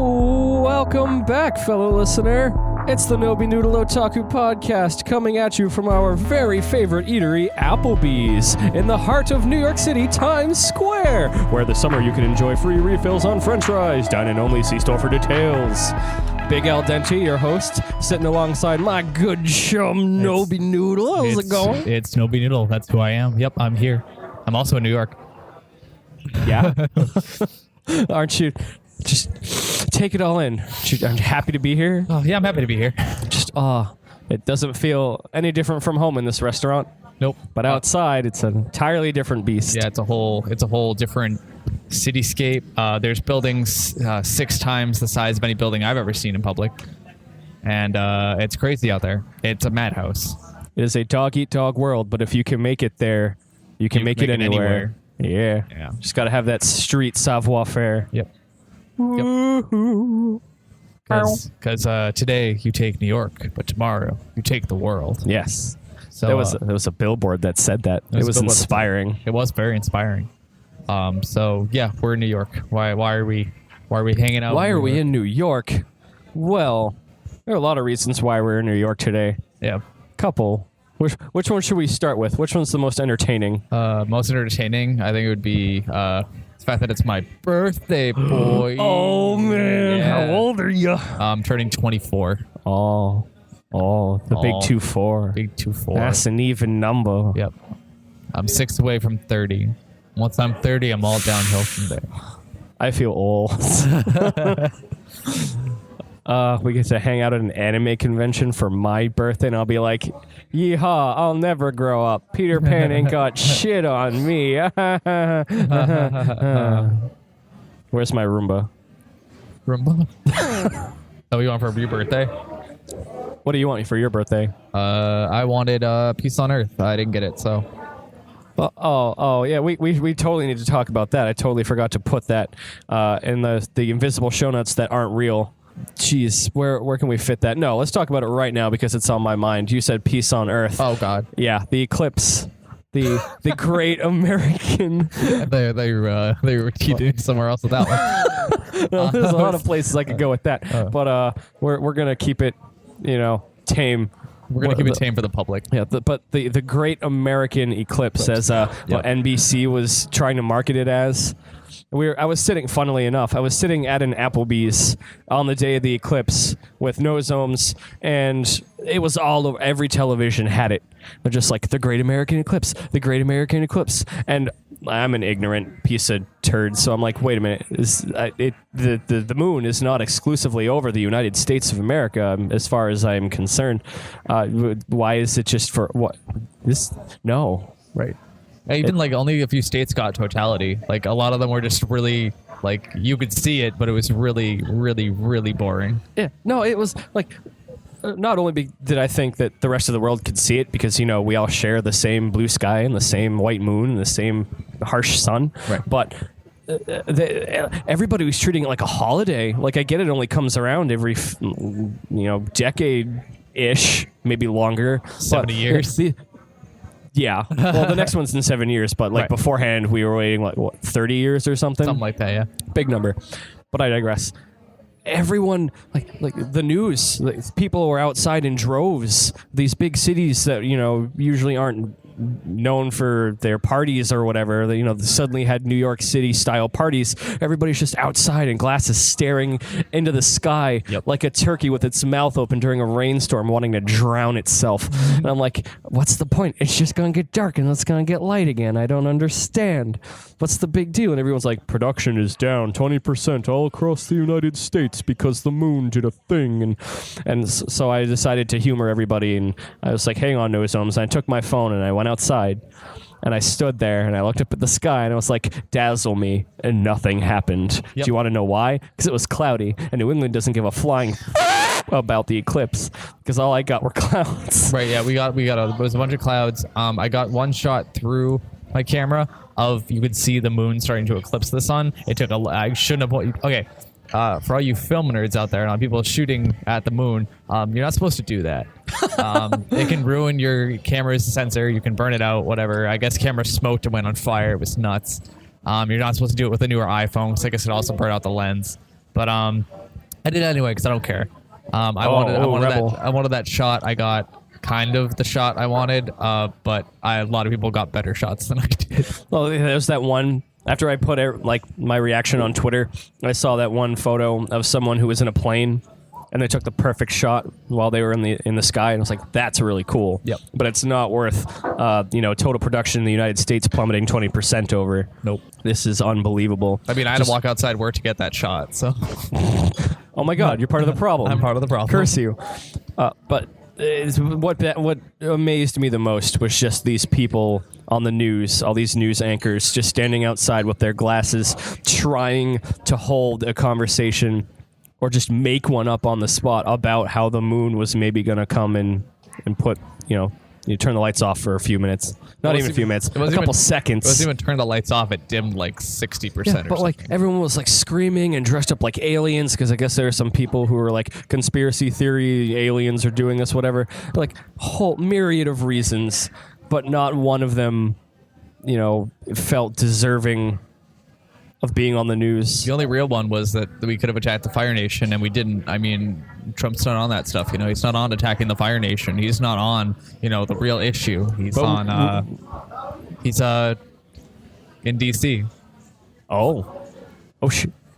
Welcome back, fellow listener. It's the Nobi Noodle Otaku podcast coming at you from our very favorite eatery, Applebee's, in the heart of New York City, Times Square, where this summer you can enjoy free refills on french fries. Dine in only, see store for details. Big Al Dente, your host, sitting alongside my good chum, Nobi Noodle. How's it going? It's Nobi Noodle. That's who I am. Yep, I'm here. I'm also in New York. Yeah? Aren't you? Just take it all in. I'm happy to be here. Oh, yeah, I'm happy to be here. Just, it doesn't feel any different from home in this restaurant. Nope. But outside, it's an entirely different beast. Yeah, it's a whole different cityscape. There's buildings 6 times the size of any building I've ever seen in public. And it's crazy out there. It's a madhouse. It is a dog-eat-dog world, but if you can make it there, you can make it anywhere. Yeah. Just got to have that street savoir-faire. Yep. Because today you take New York, but tomorrow you take the world. Yes. So there was a billboard that said that. It was inspiring. It was very inspiring. So yeah, we're in New York. Why are we hanging out? Why are we in New York? Well, there are a lot of reasons why we're in New York today. Yeah. Couple. Which one should we start with? Which one's the most entertaining? Most entertaining, I think it would be the fact that it's my birthday, boy. Oh man, yeah. How old are you? I'm turning 24. Oh, the big 2-4. Big 2-4. That's an even number. Yep. I'm 6 away from 30. Once I'm 30, I'm all downhill from there. I feel old. We get to hang out at an anime convention for my birthday, and I'll be like, yeehaw, I'll never grow up. Peter Pan ain't got shit on me. Where's my Roomba? Roomba? Oh, you want for your birthday? What do you want for your birthday? I wanted Peace on Earth. I didn't get it, so... Oh, yeah. We totally need to talk about that. I totally forgot to put that in the invisible show notes that aren't real. Jeez, where can we fit that? No, let's talk about it right now because it's on my mind. You said Peace on Earth. Oh God. Yeah, the eclipse, the great American. they were doing somewhere else with that one. No, there's a lot of places I could go with that, but we're gonna keep it, tame. We're gonna keep it tame for the public. Yeah, but the great American eclipse, as what NBC was trying to market it as. I was sitting, funnily enough, at an Applebee's on the day of the eclipse with nozomes, and it was all over. Every television had it. They're just like, the Great American Eclipse, the Great American Eclipse. And I'm an ignorant piece of turd, so I'm like, wait a minute. The moon is not exclusively over the United States of America, as far as I'm concerned. Why is it just for what? No. Right. Even only a few states got totality. Like a lot of them were just really you could see it, but it was really, really, really boring. Yeah. No, it was not only did I think that the rest of the world could see it because we all share the same blue sky and the same white moon and the same harsh sun, right. But everybody was treating it like a holiday. Like I get it only comes around every decade-ish, maybe longer. 70 years. Yeah. Well, the next one's in 7 years, but right. Beforehand, we were waiting 30 years or something? Something like that, yeah. Big number. But I digress. Everyone, the news, people were outside in droves. These big cities that, usually aren't known for their parties or whatever, suddenly had New York City style parties. Everybody's just outside in glasses staring into the sky like a turkey with its mouth open during a rainstorm wanting to drown itself. And I'm like, what's the point? It's just going to get dark and it's going to get light again. I don't understand. What's the big deal? And everyone's like, production is down 20% all across the United States because the moon did a thing. And so I decided to humor everybody, and I was like, hang on, nozomes. And I took my phone and I went outside, and I stood there and I looked up at the sky and I was like, dazzle me, and nothing happened. Do you want to know why? Because it was cloudy, and New England doesn't give a flying about the eclipse because all I got were clouds. Right, yeah, it was a bunch of clouds. I got one shot through my camera of, you could see the moon starting to eclipse the sun. I shouldn't have, okay. For all you film nerds out there and all people shooting at the moon, you're not supposed to do that. It can ruin your camera's sensor. You can burn it out, whatever. I guess camera smoked and went on fire. It was nuts. You're not supposed to do it with a newer iPhone because I guess it also burned out the lens. But I did anyway because I don't care. I wanted that shot. I got kind of the shot I wanted, but a lot of people got better shots than I did. Well, there's that one. After I put my reaction on Twitter, I saw that one photo of someone who was in a plane, and they took the perfect shot while they were in the sky, and I was like, that's really cool. Yep. But it's not worth, total production in the United States plummeting 20% over. Nope. This is unbelievable. I mean, I had to walk outside work to get that shot. So. Oh my God, you're part of the problem. I'm part of the problem. Curse you. But what amazed me the most was just these people on the news, all these news anchors just standing outside with their glasses, trying to hold a conversation or just make one up on the spot about how the moon was maybe going to come and put, you turn the lights off for a few minutes. Not even a few minutes, a couple seconds. It wasn't even turn the lights off. It dimmed like 60% or something. But like everyone was like screaming and dressed up like aliens because I guess there are some people who are like conspiracy theory aliens are doing this, whatever. Like whole myriad of reasons, but not one of them, felt deserving of being on the news. The only real one was that we could have attacked the Fire Nation, and we didn't. I mean, Trump's not on that stuff. He's not on attacking the Fire Nation. He's not on, the real issue. He's he's in D.C. Oh,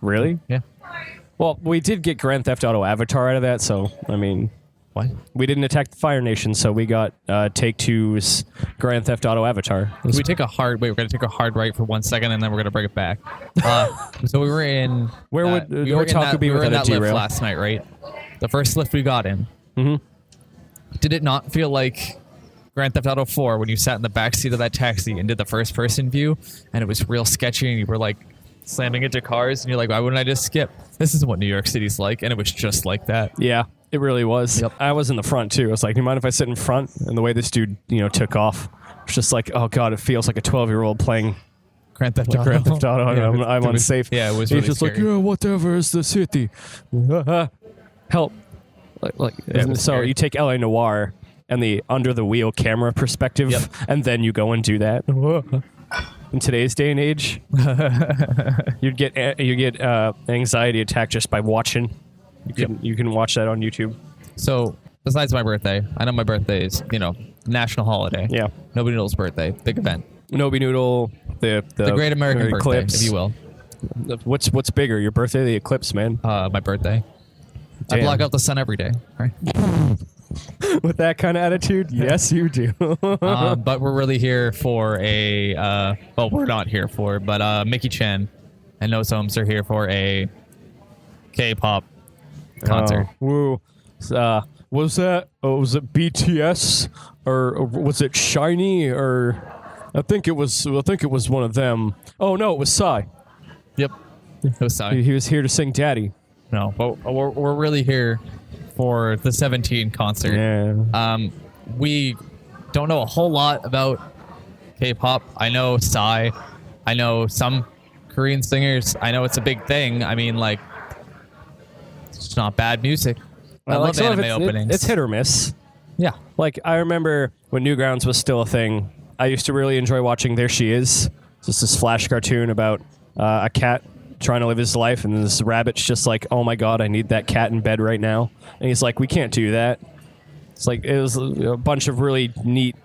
really? Yeah. Well, we did get Grand Theft Auto Avatar out of that, so I mean. What? We didn't attack the Fire Nation, so we got Take-Two's Grand Theft Auto Avatar. We're going to take a hard right for 1 second, and then we're going to bring it back. So we were in... We were in that lift last night, right? The first lift we got in. Mm-hmm. Did it not feel like Grand Theft Auto 4 when you sat in the backseat of that taxi and did the first-person view, and it was real sketchy, and you were like slamming into cars, and you're like, why wouldn't I just skip? This is what New York City's like, and it was just like that. Yeah. It really was. Yep. I was in the front too. I was like, do you mind if I sit in front? And the way this dude, took off, it's just like, oh God, it feels like a 12-year-old playing Grand Theft Auto. Yeah, I'm unsafe. Yeah, it was He's really just scary. like, yeah, whatever, it's the city. Help. So scary. you take LA Noire and the under the wheel camera perspective, Yep. and then you go and do that. In today's day and age, you get anxiety attack just by watching. You can watch that on YouTube. So, besides my birthday, I know my birthday is, national holiday. Yeah. Nobi Noodle's birthday, big event. Nobi Noodle, the Great American birthday, eclipse, if you will. What's bigger, your birthday or the eclipse, man? My birthday. Damn. I block out the sun every day. Right? With that kind of attitude, yes, you do. But we're really here for we're not here for, but Mickey Chen and No Soames are here for a K-pop concert. Woo. Was it BTS or was it Shiny or I think it was one of them. Oh no, it was Psy. Yep. It was Psy. He was here to sing Daddy. No, but we're really here for the 17 concert. Yeah. We don't know a whole lot about K-pop. I know Psy. I know some Korean singers. I know it's a big thing. I mean, like, it's not bad music. I love anime openings. It's hit or miss. Yeah. Like, I remember when Newgrounds was still a thing, I used to really enjoy watching There She Is. It's just this flash cartoon about a cat trying to live his life, and this rabbit's just like, oh my God, I need that cat in bed right now. And he's like, we can't do that. It's like, it was a bunch of really neat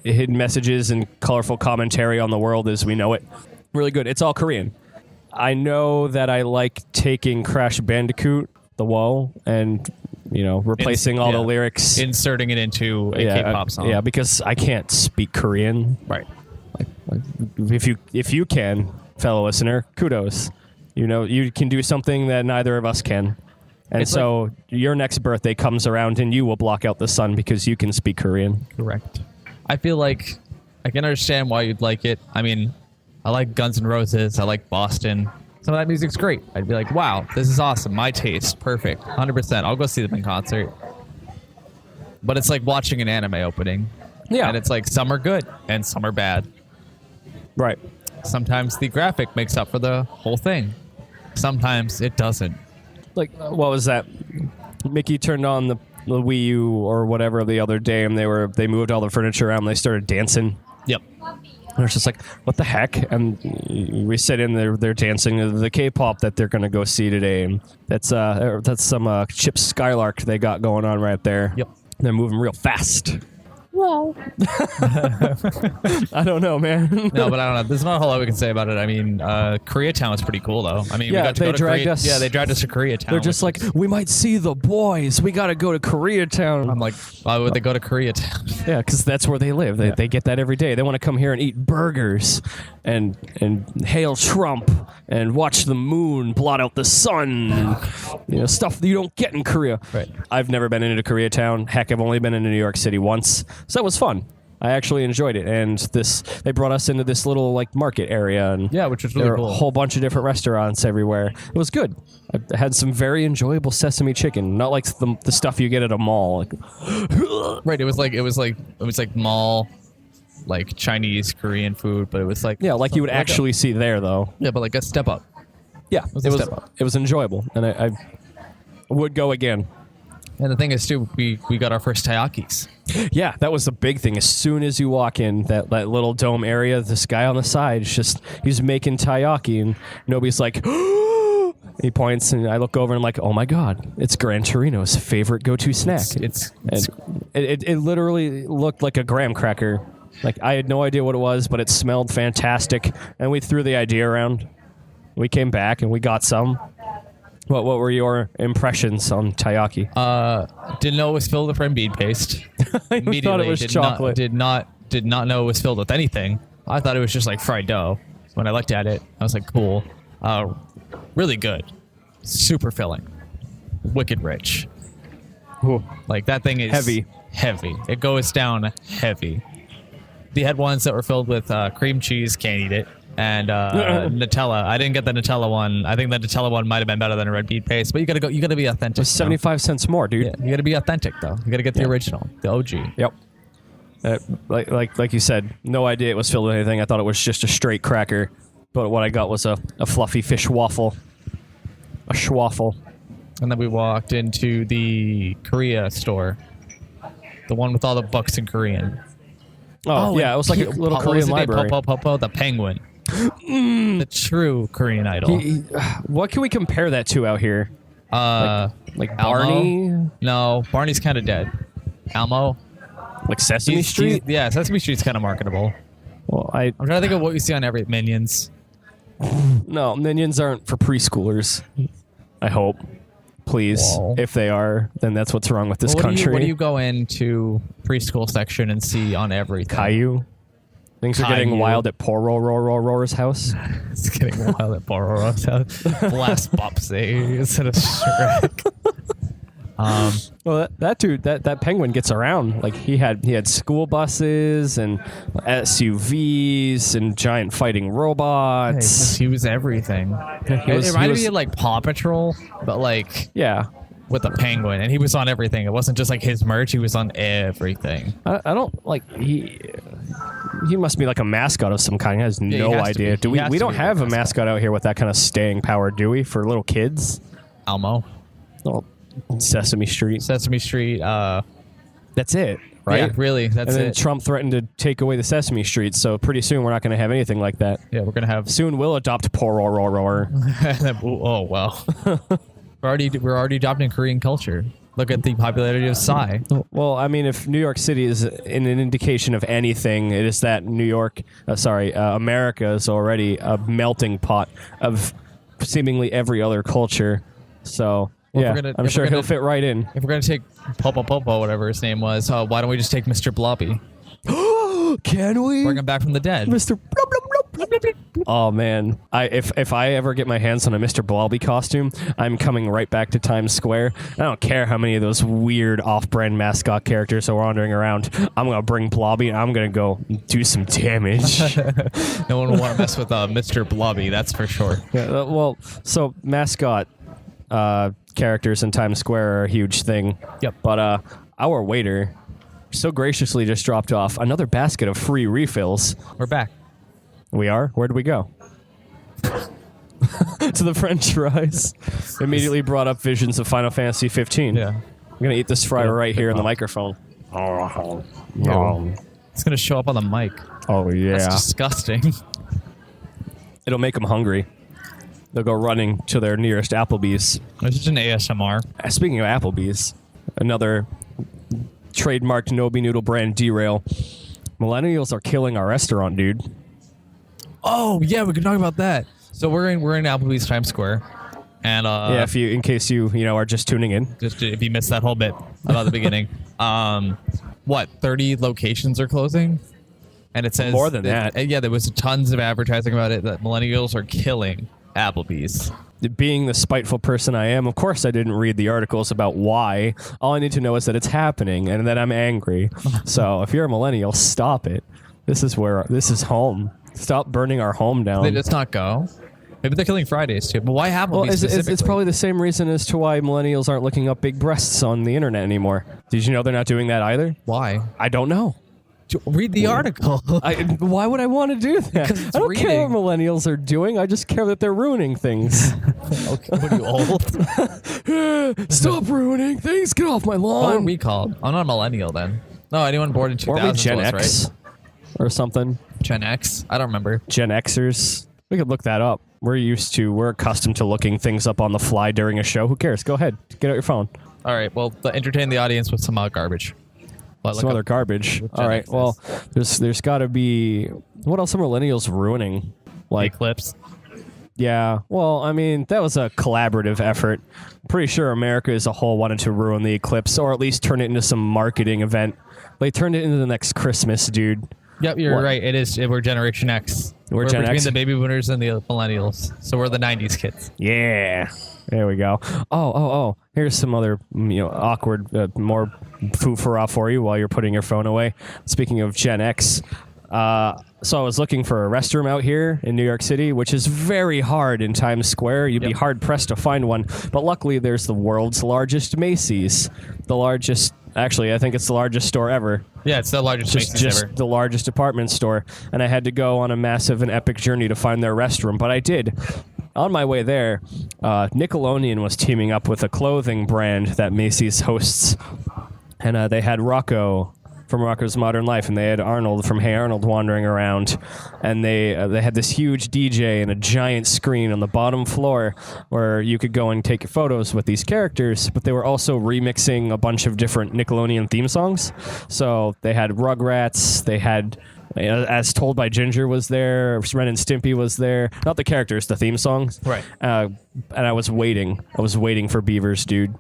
hidden messages and colorful commentary on the world as we know it. Really good. It's all Korean. I know that I like taking Crash Bandicoot, the wall, and replacing all the lyrics, inserting it into a K-pop song. Yeah, because I can't speak Korean. Right. Like, if you can, fellow listener, kudos. You can do something that neither of us can. And it's so your next birthday comes around and you will block out the sun because you can speak Korean. Correct. I feel like I can understand why you'd like it. I mean, I like Guns N' Roses. I like Boston. Some of that music's great. I'd be like, wow, this is awesome. My taste. Perfect. 100%. I'll go see them in concert. But it's like watching an anime opening. Yeah. And it's like some are good and some are bad. Right. Sometimes the graphic makes up for the whole thing. Sometimes it doesn't. Like, what was that? Mickey turned on the Wii U or whatever the other day, and they moved all the furniture around and they started dancing. Yep. And it's just like, what the heck? And we sit in there, they're dancing to the K-pop that they're gonna go see today. And that's some Chip Skylark they got going on right there. Yep. They're moving real fast. Well, I don't know, man. no, but I don't know. There's not a whole lot we can say about it. I mean, Koreatown was pretty cool, though. I mean, Yeah, we got to they go to dragged us- Yeah, they dragged us to Koreatown. They're just like, we might see the boys. We gotta go to Koreatown. I'm like, why would they go to Koreatown? Yeah, because that's where they live. They get that every day. They want to come here and eat burgers and hail Trump and watch the moon blot out the sun. Stuff that you don't get in Korea. Right. I've never been into Koreatown. Heck, I've only been into New York City once. So that was fun. I actually enjoyed it. And they brought us into this little like market area. And Yeah, which was really there were cool. a whole bunch of different restaurants everywhere. It was good. I had some very enjoyable sesame chicken. Not like the stuff you get at a mall. Like, Right. It was like mall, like Chinese, Korean food, but it was like yeah, like you would actually see there, though. yeah, but like a step up. Yeah, was a step up. it was enjoyable, and I would go again. And the thing is, too, we got our first taiyakis. Yeah, that was the big thing. As soon as you walk in that little dome area, this guy on the side is he's making taiyaki, and nobody's like, he points, and I look over and I'm like, oh my god, it's Gran Torino's favorite go-to snack. It's It literally looked like a graham cracker. Like I had no idea what it was, but it smelled fantastic, and we threw the idea around. We came back and we got some. What were your impressions on taiyaki? didn't know it was filled with red bean paste. I thought it was chocolate. Did not know it was filled with anything. I thought it was just like fried dough. When I looked at it, I was like, cool. Really good. Super filling. Wicked rich. Ooh. Like that thing is Heavy. Heavy. It goes down heavy. They had ones that were filled with cream cheese, can't eat it, and Nutella. I didn't get the Nutella one. I think the Nutella one might have been better than a red bean paste, but you gotta be authentic. It's 75 cents more, dude. Yeah, you gotta be authentic though. You gotta get the original, the OG. Yep. Like you said, no idea it was filled with anything. I thought it was just a straight cracker, but what I got was a fluffy fish waffle, a schwaffle. And then we walked into the Korea store, the one with all the books in Korean. Oh yeah, it was like a little Korean library. The Penguin. The true Korean idol. What can we compare that to out here? Like Barney? Elmo? No, Barney's kind of dead. Elmo? Like Sesame Street? Yeah, Sesame Street's kind of marketable. Well, I'm trying to think of what you see on every Minions. no, Minions aren't for preschoolers. I hope. Please, Whoa. if they are, then that's what's wrong with this country. What do you go into preschool section and see on everything? Caillou? Things are getting Caillou. wild at Pororo's house. It's getting wild at Bororo's house. Blast Bopsy instead of Shrek. Well, that dude, that penguin gets around. Like he had school buses and SUVs and giant fighting robots. He was everything. It reminded me of like Paw Patrol, but like Yeah. with a penguin, and he was on everything. It wasn't just like his merch; he was on everything. I don't like he must be like a mascot of some kind. He has no has to idea. be. Do He we? has We to don't be a have a mascot. mascot out here with that kind of staying power, do we? For little kids? Elmo, Well, Sesame Street. Sesame Street. That's it, right? Yeah, really. That's And then it. Trump threatened to take away the Sesame Street, so pretty soon we're not going to have anything like that. Yeah, we're gonna have. Soon we'll adopt Pororo'r. Oh well. We're already adopting Korean culture. Look at the popularity of Psy. Well, I mean, if New York City is an indication of anything, it is that America is already a melting pot of seemingly every other culture. So, Well, yeah, I'm sure he'll fit right in. If we're gonna take Popo, whatever his name was, why don't we just take Mr. Blobby? Can we? Bring him back from the dead. Mr. Blub, blub, blub, blub, blub. Oh man, if I ever get my hands on a Mr. Blobby costume, I'm coming right back to Times Square. I don't care how many of those weird off-brand mascot characters are wandering around. I'm gonna bring Blobby and I'm gonna go do some damage. No one will want to mess with Mr. Blobby, that's for sure. Yeah, well, so mascot characters in Times Square are a huge thing. Yep. But our waiter so graciously just dropped off another basket of free refills. We're back. We are? Where did we go? To the French fries. Immediately brought up visions of Final Fantasy 15. Yeah. I'm going to eat this fry right here in the microphone. It's gonna show up on the mic. Oh yeah. That's disgusting. It'll make them hungry. They'll go running to their nearest Applebee's. It's just an ASMR. Speaking of Applebee's, another trademarked Nobi noodle brand derail. Millennials are killing our restaurant, dude. Oh yeah, we can talk about that. So we're in Applebee's Times Square, and Yeah, in case you are just tuning in. just if you missed that whole bit about the beginning, 30 locations are closing, and it says More than that. Yeah, there was tons of advertising about it that millennials are killing Applebee's. Being the spiteful person I am, of course I didn't read the articles about why. All I need to know is that it's happening and that I'm angry. So if you're a millennial, stop it. This is home. Stop burning our home down. They just not go. Maybe they're killing Fridays too. But why Applebee's Well, it's specifically? probably the same reason as to why millennials aren't looking up big breasts on the internet anymore. Did you know they're not doing that either? Why? I don't know. Read the article. Why would I want to do that? Because it's I don't care reading. what millennials are doing. I just care that they're ruining things. Okay, what are you old? Stop ruining things. Get off my lawn. What are we called? I'm not a millennial then. No, anyone born in 2000 Or we Gen was, X right? or something. Gen X? I don't remember. Gen Xers. We could look that up. We're accustomed to looking things up on the fly during a show. Who cares? Go ahead. Get out your phone. All right, well, entertain the audience with some garbage. Well, Some other garbage. Gen All right. X Well, there's got to be. What else are millennials ruining? Like, Eclipse. yeah. Well, I mean, that was a collaborative effort. Pretty sure America as a whole wanted to ruin the eclipse, or at least turn it into some marketing event. They turned it into the next Christmas, dude. Yep, you're What? right. It is. We're Generation X. We're Gen between X? the baby boomers and the millennials. So we're the 90s kids. Yeah. There we go. Oh. Here's some other, awkward, more foo-for-ah for you while you're putting your phone away. Speaking of Gen X, so I was looking for a restroom out here in New York City, which is very hard in Times Square. You'd be hard-pressed to find one. But luckily, there's the world's largest Macy's. Actually, I think it's the largest store ever. Yeah, it's the largest Macy's Just ever. the largest department store. And I had to go on a massive and epic journey to find their restroom, but I did. On my way there, Nickelodeon was teaming up with a clothing brand that Macy's hosts. And they had Rocco from Rocco's Modern Life, and they had Arnold from Hey Arnold wandering around. And they had this huge DJ and a giant screen on the bottom floor where you could go and take photos with these characters, but they were also remixing a bunch of different Nickelodeon theme songs. So they had Rugrats, they had As Told by Ginger was there, Ren and Stimpy was there. Not the characters, the theme songs. Right. And I was waiting. For Beavers, dude.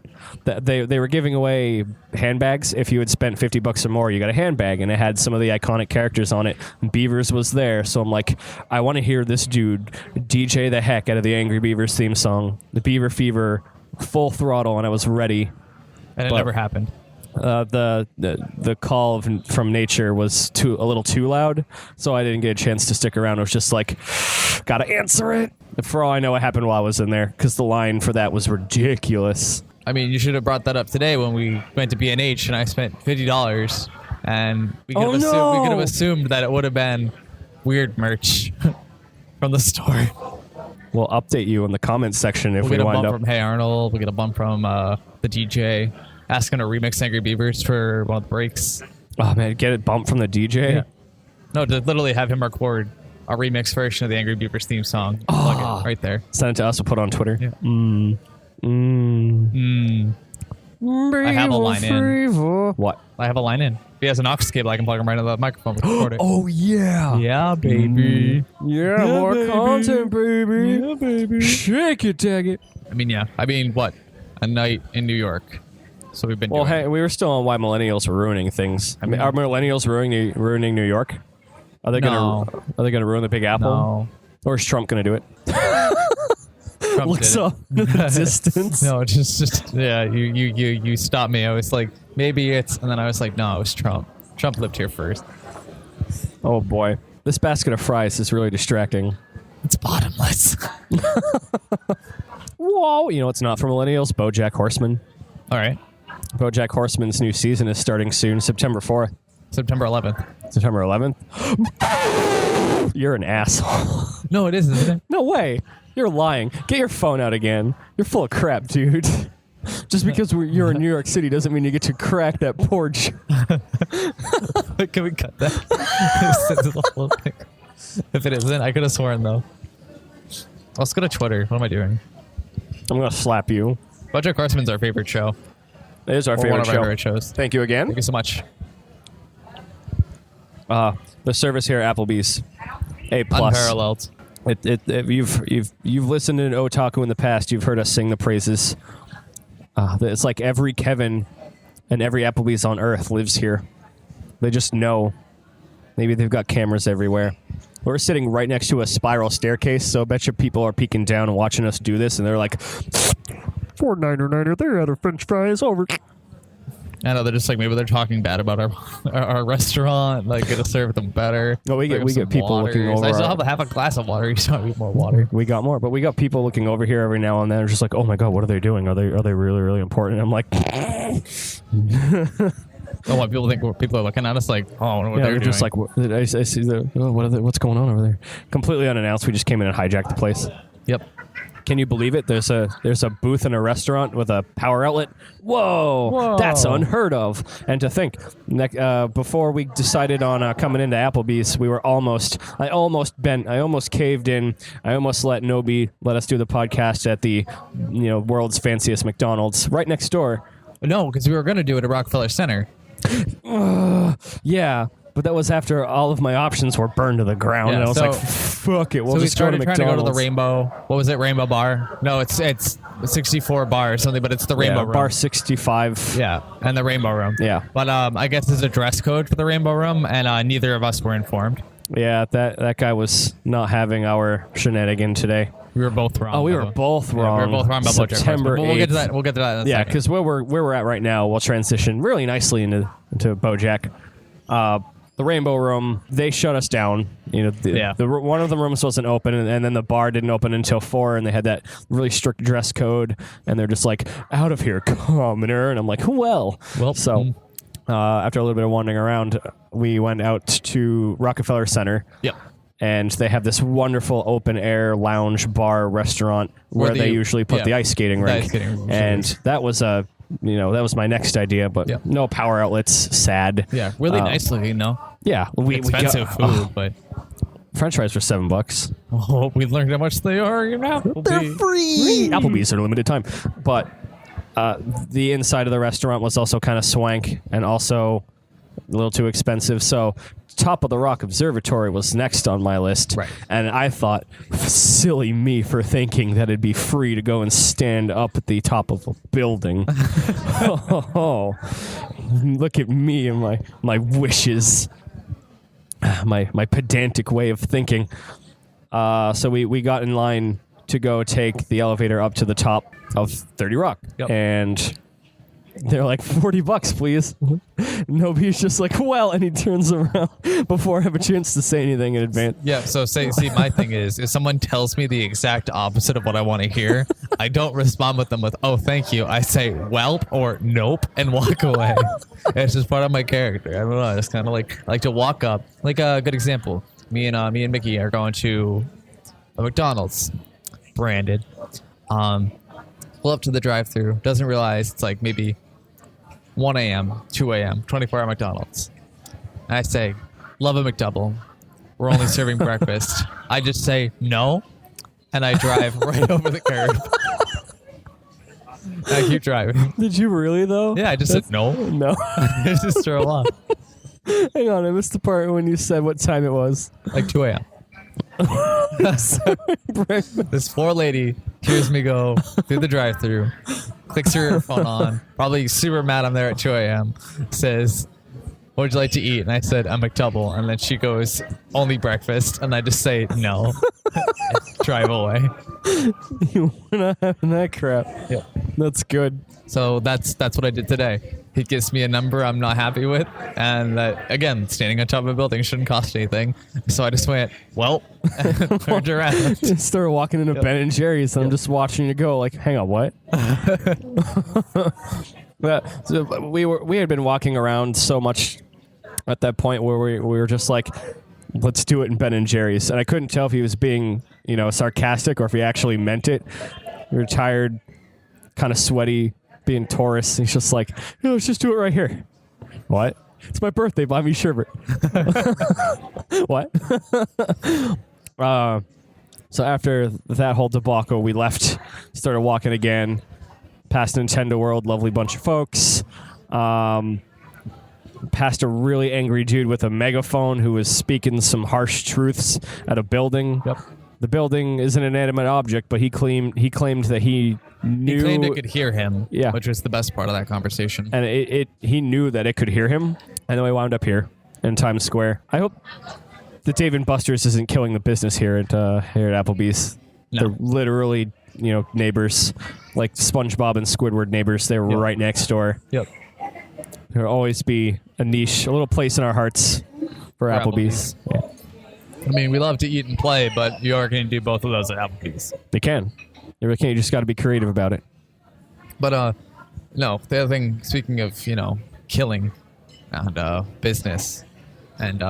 They were giving away handbags. If you had spent $50 or more, you got a handbag, and it had some of the iconic characters on it. Beavers was there, so I'm like, I want to hear this dude DJ the heck out of the Angry Beavers theme song, the Beaver Fever, full throttle, and I was ready. And it but- never happened. The call from nature was a little too loud, so I didn't get a chance to stick around. I was just like, gotta answer it. For all I know, what happened while I was in there, because the line for that was ridiculous. I mean, you should have brought that up today when we went to B&H and I spent $50, and we could have assumed that it would have been weird merch from the store. We'll update you in the comments section if We'll we get a wind bump up. from Hey Arnold. We'll get a bump from the DJ asking to remix Angry Beavers for one of the breaks. Oh man, get it bumped from the DJ. Yeah. No, to literally have him record a remix version of the Angry Beavers theme song. Plug it right there. Send it to us. We'll put it on Twitter. Yeah. I have a line in. What? I have a line in. If he has an aux cable, I can plug him right into the microphone. Record it. Oh yeah. Yeah, baby. Yeah, more baby. content, baby. Yeah, baby. Shake it, tag it. I mean, what? A night in New York. So we've been Well, doing. hey, we were still on why millennials were ruining things. I mean, are millennials ruining New York? Are they No. gonna ruin the Big Apple? No. Or is Trump gonna do it? Trump Looks did it. up in the distance. No, just yeah. You stopped me. I was like, maybe it's, and then I was like, no, it was Trump. Trump lived here first. Oh boy, this basket of fries is really distracting. It's bottomless. Whoa! You know what's not for millennials? BoJack Horseman. All right. BoJack Horseman's new season is starting soon, September 4th. September 11th. September 11th. You're an asshole. No, it isn't. Isn't it? No way. You're lying. Get your phone out again. You're full of crap, dude. Just because you're in New York City doesn't mean you get to crack that porch. Can we cut that? The whole thing. If it isn't, I could have sworn though. Let's go to Twitter. What am I doing? I'm gonna slap you. BoJack Horseman's our favorite show. It is our Or favorite one of show. our favorite shows. Thank you again. Thank you so much. The service here at Applebee's, A+. Unparalleled. You've listened to Otaku in the past. You've heard us sing the praises. It's like every Kevin and every Applebee's on Earth lives here. They just know. Maybe they've got cameras everywhere. We're sitting right next to a spiral staircase, so I bet you people are peeking down and watching us do this, and they're like, $4.99, they're out of French fries over. I know, they're just like, maybe they're talking bad about our restaurant, like gonna serve them better. No, we get people water. looking over. I still have a glass of water. You still need more water. We got more, but we got people looking over here every now and then. They're just like, oh my god, what are they doing? Are they really, really important? I'm like, Oh, what people are looking at us like, oh, I wonder what they're just doing. like, I see what's going on over there? Completely unannounced. We just came in and hijacked the place. Yep. Can you believe it? There's a booth in a restaurant with a power outlet. Whoa. That's unheard of. And to think, before we decided on coming into Applebee's, I almost caved in. I almost let Nobi let us do the podcast at the world's fanciest McDonald's right next door. No, because we were going to do it at Rockefeller Center. Yeah. But that was after all of my options were burned to the ground, and I was like, "Fuck it, we'll so just go to trying McDonald's." to go to the Rainbow. What was it? Rainbow Bar? No, it's 64 Bar or something, but it's the Rainbow Room. Bar 65. Yeah, and the Rainbow Room. Yeah, but I guess there's a dress code for the Rainbow Room, and neither of us were informed. Yeah, that guy was not having our shenanigan today. We were both wrong. Oh, we were both wrong. We were both wrong about September 8th. We'll get to that. We'll get to that in a second. because where we're at right now, we'll transition really nicely into BoJack. The Rainbow Room, they shut us down. One of the rooms wasn't open, and then the bar didn't open until 4, and they had that really strict dress code, and they're just like, out of here, commoner. And I'm like, well. So after a little bit of wandering around, we went out to Rockefeller Center. Yep. And they have this wonderful open air lounge bar restaurant where they usually put the ice skating rink. And that was that was my next idea, but no power outlets. Sad. Yeah, really nice looking, though. Yeah, expensive food, but French fries for $7. Oh, we learned how much they are. They're free. Applebee's are limited time, but the inside of the restaurant was also kind of swank and also a little too expensive. So Top of the Rock Observatory was next on my list. Right. And I thought, silly me for thinking that it'd be free to go and stand up at the top of a building. Oh, look at me and my wishes, my pedantic way of thinking. So we got in line to go take the elevator up to the top of 30 Rock. Yep. And they're like, $40, please. Nobody's just like, well, and he turns around before I have a chance to say anything in advance. Yeah, so see, my thing is, if someone tells me the exact opposite of what I want to hear, I don't respond with them with, oh, thank you. I say, welp or nope and walk away. It's just part of my character. I don't know. I just kind of like to walk up. Like a good example, me and Mickey are going to a McDonald's, branded. Pull up to the drive-thru, doesn't realize it's like maybe 1 a.m., 2 a.m., 24-hour McDonald's. And I say, love a McDouble. We're only serving breakfast. I just say, no, and I drive right over the curb. I keep driving. Did you really, though? Yeah, I just said no. No. I just drove off. Hang on, I missed the part when you said what time it was. Like 2 a.m. This poor lady hears me go through the drive-thru, clicks her phone on, probably super mad I'm there at 2 a.m., says, what would you like to eat? And I said, a McDouble. And then she goes, only breakfast. And I just say, no. Drive away. You were not having that crap. Yep. That's good. So that's what I did today. He gives me a number I'm not happy with. And again, standing on top of a building shouldn't cost anything. So I just went, well, and turned around. Just started walking into Ben and Jerry's, and I'm just watching you go like, hang on, what? So we had been walking around so much at that point where we were just like, let's do it in Ben and Jerry's. And I couldn't tell if he was being, sarcastic or if he actually meant it. We were tired, kind of sweaty, being Taurus. He's just like, "No, let's just do it right here." What? It's my birthday. Buy me sherbet. What? So after that whole debacle, we left, started walking again, past Nintendo World, lovely bunch of folks. Past a really angry dude with a megaphone who was speaking some harsh truths at a building. Yep. The building is an inanimate object, but he claimed that he knew... He claimed it could hear him, Yeah. which was the best part of that conversation. And he knew that it could hear him, and then we wound up here in Times Square. I hope the Dave & Buster's isn't killing the business here at Applebee's. No. They're literally, neighbors, like SpongeBob and Squidward neighbors. They were right next door. Yep. There will always be a niche, a little place in our hearts for Applebee's. Yeah. I mean, we love to eat and play, but you are going to do both of those at Applebee's. They can. They really can. You just got to be creative about it. But, no, the other thing, speaking of, killing and business, and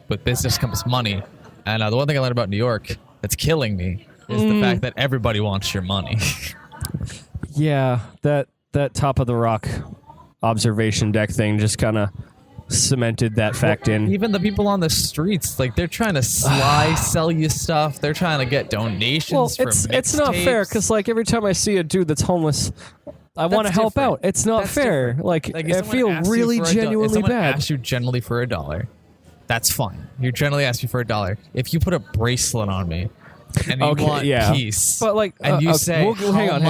with business comes money. And the one thing I learned about New York that's killing me is the fact that everybody wants your money. Yeah, that top of the rock observation deck thing just kind of cemented that fact in. Even the people on the streets, like, they're trying to sell you stuff. They're trying to get donations. Well, for it's not fair because like every time I see a dude that's homeless, I want to help out. It's not fair. Different. Like I if feel someone really asks you for genuinely if someone bad. asks you generally for $1, that's fine. You generally ask you for $1. If you put a bracelet on me and you want peace, but like, and you say hang on.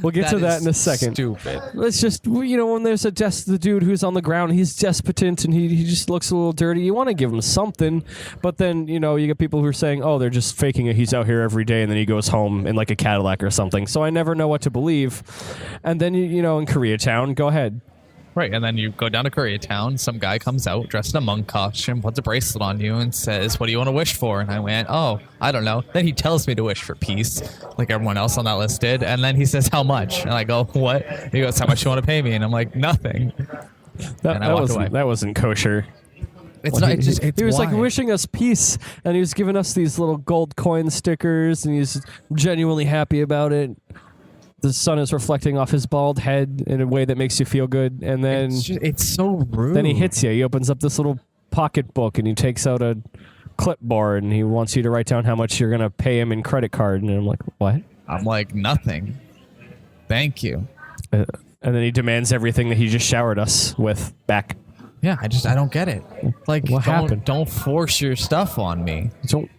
We'll get to that in a second. Stupid. Let's just, when there's the dude who's on the ground, he's despotent and he just looks a little dirty. You want to give him something, but then, you get people who are saying, oh, they're just faking it. He's out here every day and then he goes home in like a Cadillac or something. So I never know what to believe. And then, in Koreatown, go ahead. Right, and then you go down to Koreatown, some guy comes out dressed in a monk costume, puts a bracelet on you and says, what do you want to wish for? And I went, oh, I don't know. Then he tells me to wish for peace, like everyone else on that list did. And then he says, how much? And I go, what? And he goes, how much you want to pay me? And I'm like, nothing. That wasn't kosher. It's not. He was like wishing us peace, and he was giving us these little gold coin stickers, and he's genuinely happy about it. The sun is reflecting off his bald head in a way that makes you feel good, and then it's so rude. Then he hits you. He opens up this little pocketbook and he takes out a clipboard and he wants you to write down how much you're gonna pay him in credit card. And I'm like, what? I'm like, nothing. Thank you. And then he demands everything that he just showered us with back. Yeah, I don't get it. Like, what happened? Don't force your stuff on me. Don't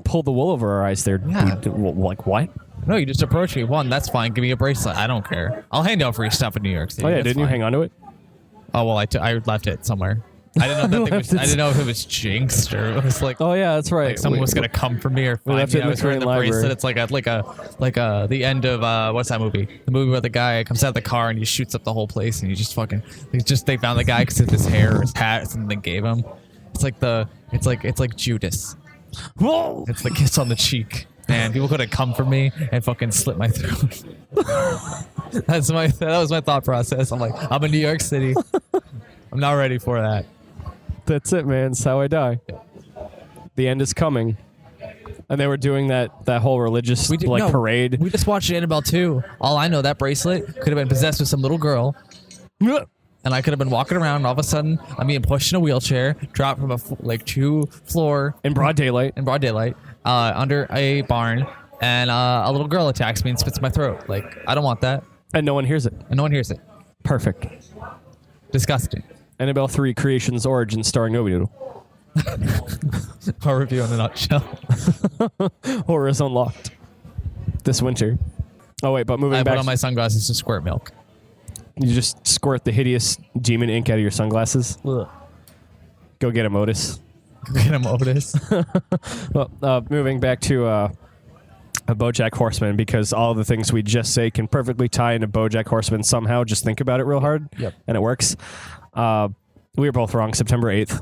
pull the wool over our eyes there. Yeah. Like what? No, you just approach me. One, that's fine. Give me a bracelet. I don't care. I'll hand out free stuff in New York City. Oh yeah, that's didn't fine. you hang on to it? Oh well, I left it somewhere. I didn't know I didn't know if it was jinxed or it was like. Oh yeah, that's right. Like someone was gonna come for me or find left me. it in I was the wearing the Korean bracelet. library. It's like the end of what's that movie? The movie where the guy comes out of the car and he shoots up the whole place and he just fucking. They found the guy because of his hair or his hat or something they gave him. It's like Judas. Whoa! It's the kiss on the cheek. Man, people could have come for me and fucking slit my throat. That was my thought process. I'm like, I'm in New York City. I'm not ready for that. That's it, man. It's how I die. The end is coming. And they were doing that whole religious parade. We just watched Annabelle 2. All I know, that bracelet could have been possessed with some little girl. And I could have been walking around, and all of a sudden, I'm being pushed in a wheelchair, dropped from a 2-floor in broad daylight, under a barn, and a little girl attacks me and spits in my throat. Like, I don't want that. And no one hears it. Perfect. Disgusting. Annabelle 3: Creation's Origin, starring Nobi Noodle. Our review in a nutshell. Horror is unlocked this winter. Oh wait, but moving back. I put on my sunglasses to squirt milk. You just squirt the hideous demon ink out of your sunglasses. Ugh. Go get him, Otis. Well, moving back to a BoJack Horseman, because all the things we just say can perfectly tie into BoJack Horseman somehow. Just think about it real hard, and it works. We were both wrong. September 8th.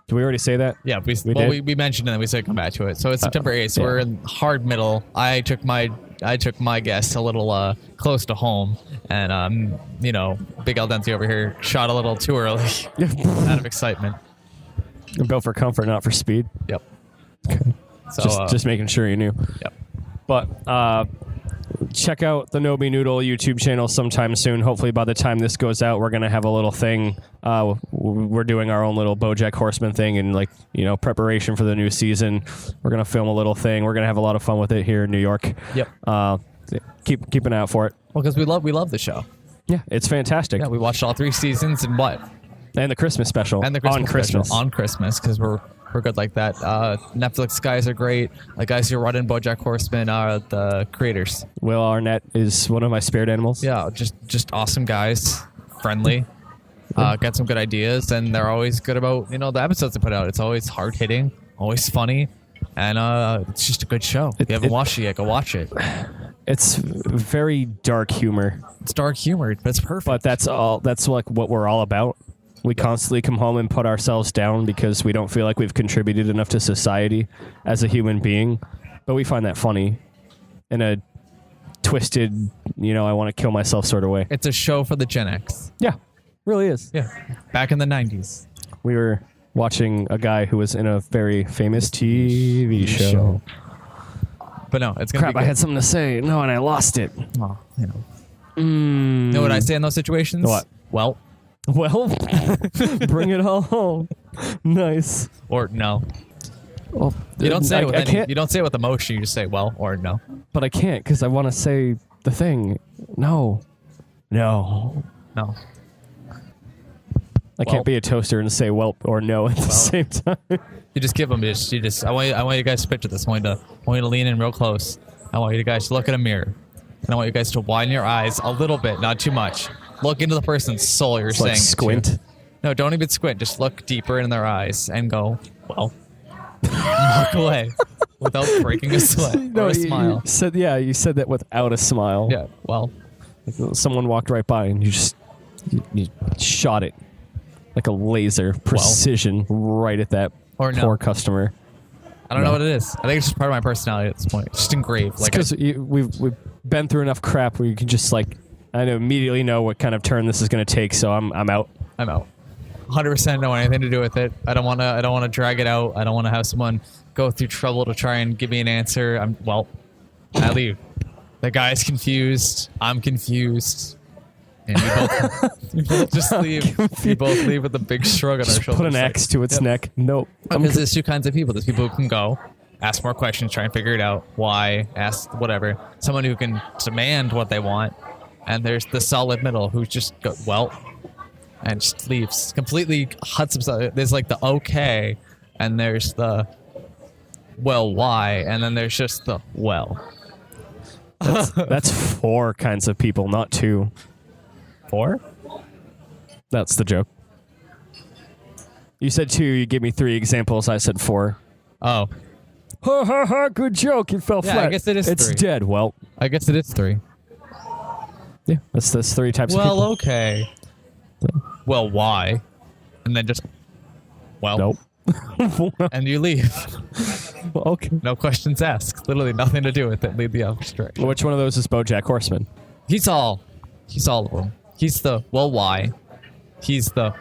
Did we already say that? Yeah, we mentioned it and we said come back to it. So it's September 8th. So we're in hard middle. I took my guess a little close to home, and Big Al Dente over here shot a little too early out of excitement. Built for comfort, not for speed. Yep. Okay. So just making sure you knew. Yep. But check out the Nobi Noodle YouTube channel sometime soon. Hopefully by the time this goes out, we're going to have a little thing. We're doing our own little BoJack Horseman thing and preparation for the new season. We're going to film a little thing. We're going to have a lot of fun with it here in New York. Yep. Keep an eye out for it. Well, because we love the show. Yeah, it's fantastic. Yeah, we watched all 3 seasons and what? And the Christmas special. And the Christmas on Christmas. special on Christmas, because we're good like that. Netflix guys are great. The guys who run in BoJack Horseman are the creators. Will Arnett is one of my spirit animals. Yeah, just awesome guys, friendly, get some good ideas, and they're always good about the episodes they put out. It's always hard hitting, always funny, and it's just a good show. If you haven't watched it yet, go watch it. It's very dark humor. It's dark humor, but it's perfect. But that's like what we're all about. We constantly come home and put ourselves down because we don't feel like we've contributed enough to society as a human being. But we find that funny in a twisted, I want to kill myself sort of way. It's a show for the Gen X. Yeah, really is. Yeah, back in the 90s. We were watching a guy who was in a very famous TV show. But no, it's gonna be I good. had something to say. No, and I lost it. Oh, You know what I say in those situations? What? Well, bring it all home. Nice. or no. Well, You don't say it with I can't, you don't say it with emotion. You just say well or no. but I can't because I want to say the thing. No. I can't be a toaster and say welp or no at the same time. You just give them. I want you guys to picture this. I want you to lean in real close. I want you guys to look in a mirror, and I want you guys to widen your eyes a little bit, not too much. Look into the person's soul. You're saying Like squint. it to. No, don't even squint. Just look deeper in their eyes and go well. Walk away without breaking a sweat or a smile. You said that without a smile. Yeah. Well, Someone walked right by and you shot it like a laser, precision, right at that Or no. poor customer. I don't know what it is. I think it's just part of my personality at this point. It's just engraved. Because we've been through enough crap where you can just immediately know what kind of turn this is going to take. So I'm out. I'm out. 100% don't want anything to do with it. I don't want to drag it out. I don't want to have someone go through trouble to try and give me an answer. I leave. The guy's confused. I'm confused. And we both just leave. We both leave with a big shrug on our shoulders. Put an X to its neck. Nope. Because there's 2 kinds of people. There's people who can go, ask more questions, try and figure it out. Why? Ask whatever. Someone who can demand what they want. And there's the solid middle who just go, and just leaves. Completely huts himself. There's the okay, and there's the why, and then there's just the That's 4 kinds of people, not 2. 4? That's the joke. You said 2, you gave me 3 examples, I said 4. Oh. Ha ha ha, good joke, it fell flat. I guess it is It's 3. dead. Well, I guess it is 3. yeah, that's 3 types of people. Okay. Well, why? And then just, Nope. and you leave. Okay. No questions asked. Literally nothing to do with it. Leave the opposite direction. Which one of those is BoJack Horseman? He's all of them. He's the, why? He's the,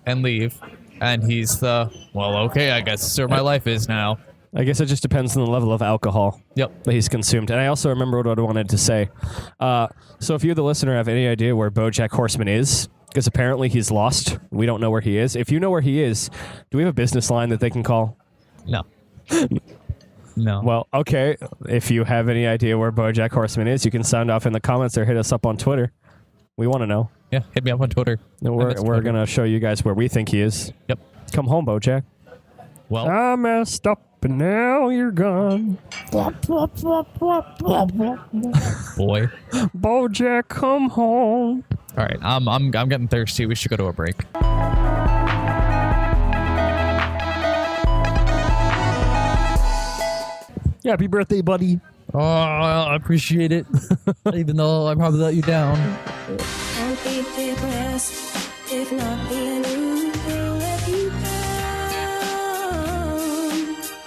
and leave. And he's the, okay, I guess that's where my life is now. I guess it just depends on the level of alcohol Yep. that he's consumed. And I also remember what I wanted to say. So if you, the listener, have any idea where BoJack Horseman is, because apparently he's lost. We don't know where he is. If you know where he is, do we have a business line that they can call? No. No. Well, okay. If you have any idea where BoJack Horseman is, you can sound off in the comments or hit us up on Twitter. We want to know. Yeah, hit me up on Twitter. We're going to show you guys where we think he is. Yep. Come home, BoJack. Well, I messed up and now you're gone. boy. BoJack, come home. All right, I'm getting thirsty. We should go to a break. Happy birthday, buddy. Oh, I appreciate it. Even though I probably let you down. Don't be depressed if not being you will let you down.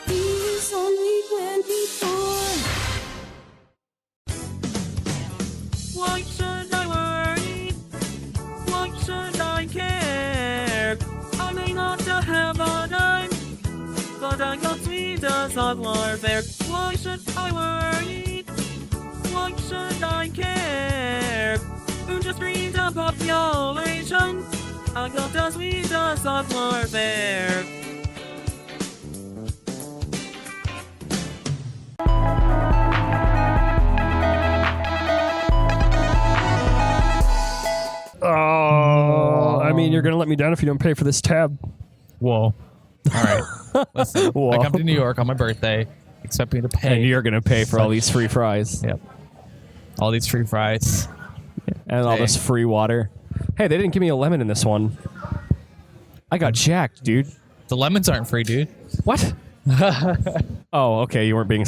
He's only 24. Why should I worry? Why should I care? I may not have a dime, but I got 3 days of warfare. Why should I worry? Why should the population. I got the sweetest of warfare. Oh, I mean, you're gonna let me down if you don't pay for this tab. Whoa. All right. Listen, Whoa. I come to New York on my birthday. Expect me to pay. And you're gonna pay for all these free fries Yep. All these free fries. and all this free water. Hey, they didn't give me a lemon in this one. I got jacked, dude. The lemons aren't free, dude. What? Oh, okay. You weren't being.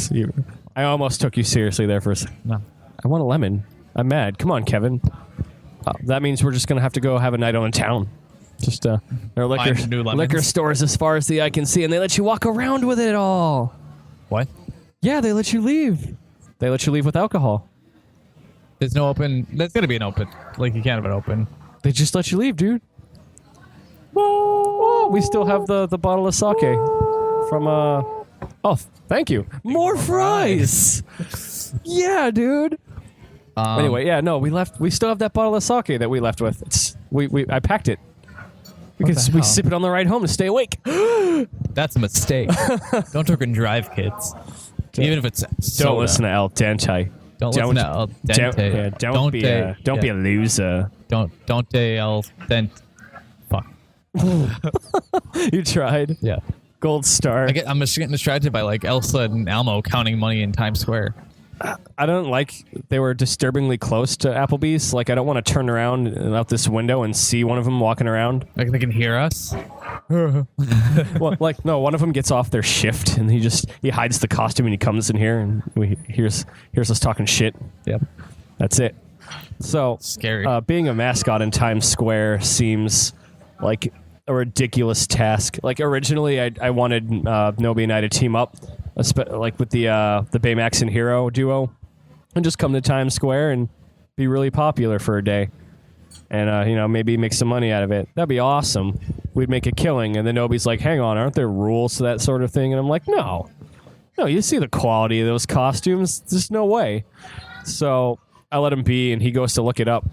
I almost took you seriously there for a second. No. I want a lemon. I'm mad. Come on, Kevin. That means we're just gonna have to go have a night out in town. Just there are Find new lemons. liquor stores as far as the eye can see, and they let you walk around with it all. What? Yeah, they let you leave. They let you leave with alcohol. There's no open. There's gonna be an open. Like you can't have it open. They just let you leave, dude. Whoa. We still have the bottle of sake from Oh, thank you. More fries. Yeah, dude. Anyway, yeah, no, we left. We still have that bottle of sake that we left with. It's I packed it because we hell? sip it on the ride home to stay awake. That's a mistake. Don't drink and drive, kids. Even if it's soda. Don't listen to El Dente. Don't listen to El Dente. Don't be a loser. Don't El Dente. Fuck. You tried. Yeah. Gold star. I'm just getting distracted by like Elsa and Elmo counting money in Times Square. I don't like they were disturbingly close to Applebee's. Like I don't want to turn around out this window and see one of them walking around. Like they can hear us. Well, like no, one of them gets off their shift and he hides the costume and he comes in here and hears us talking shit. Yep. That's it. So Scary. Being a mascot in Times Square seems like a ridiculous task. Like originally, I wanted Nobi and I to team up, like with the Baymax and Hero duo, and just come to Times Square and be really popular for a day, and maybe make some money out of it. That'd be awesome. We'd make a killing. And then Nobi's like, "Hang on, aren't there rules to that sort of thing?" And I'm like, "No, you see the quality of those costumes. There's no way." So I let him be, and he goes to look it up.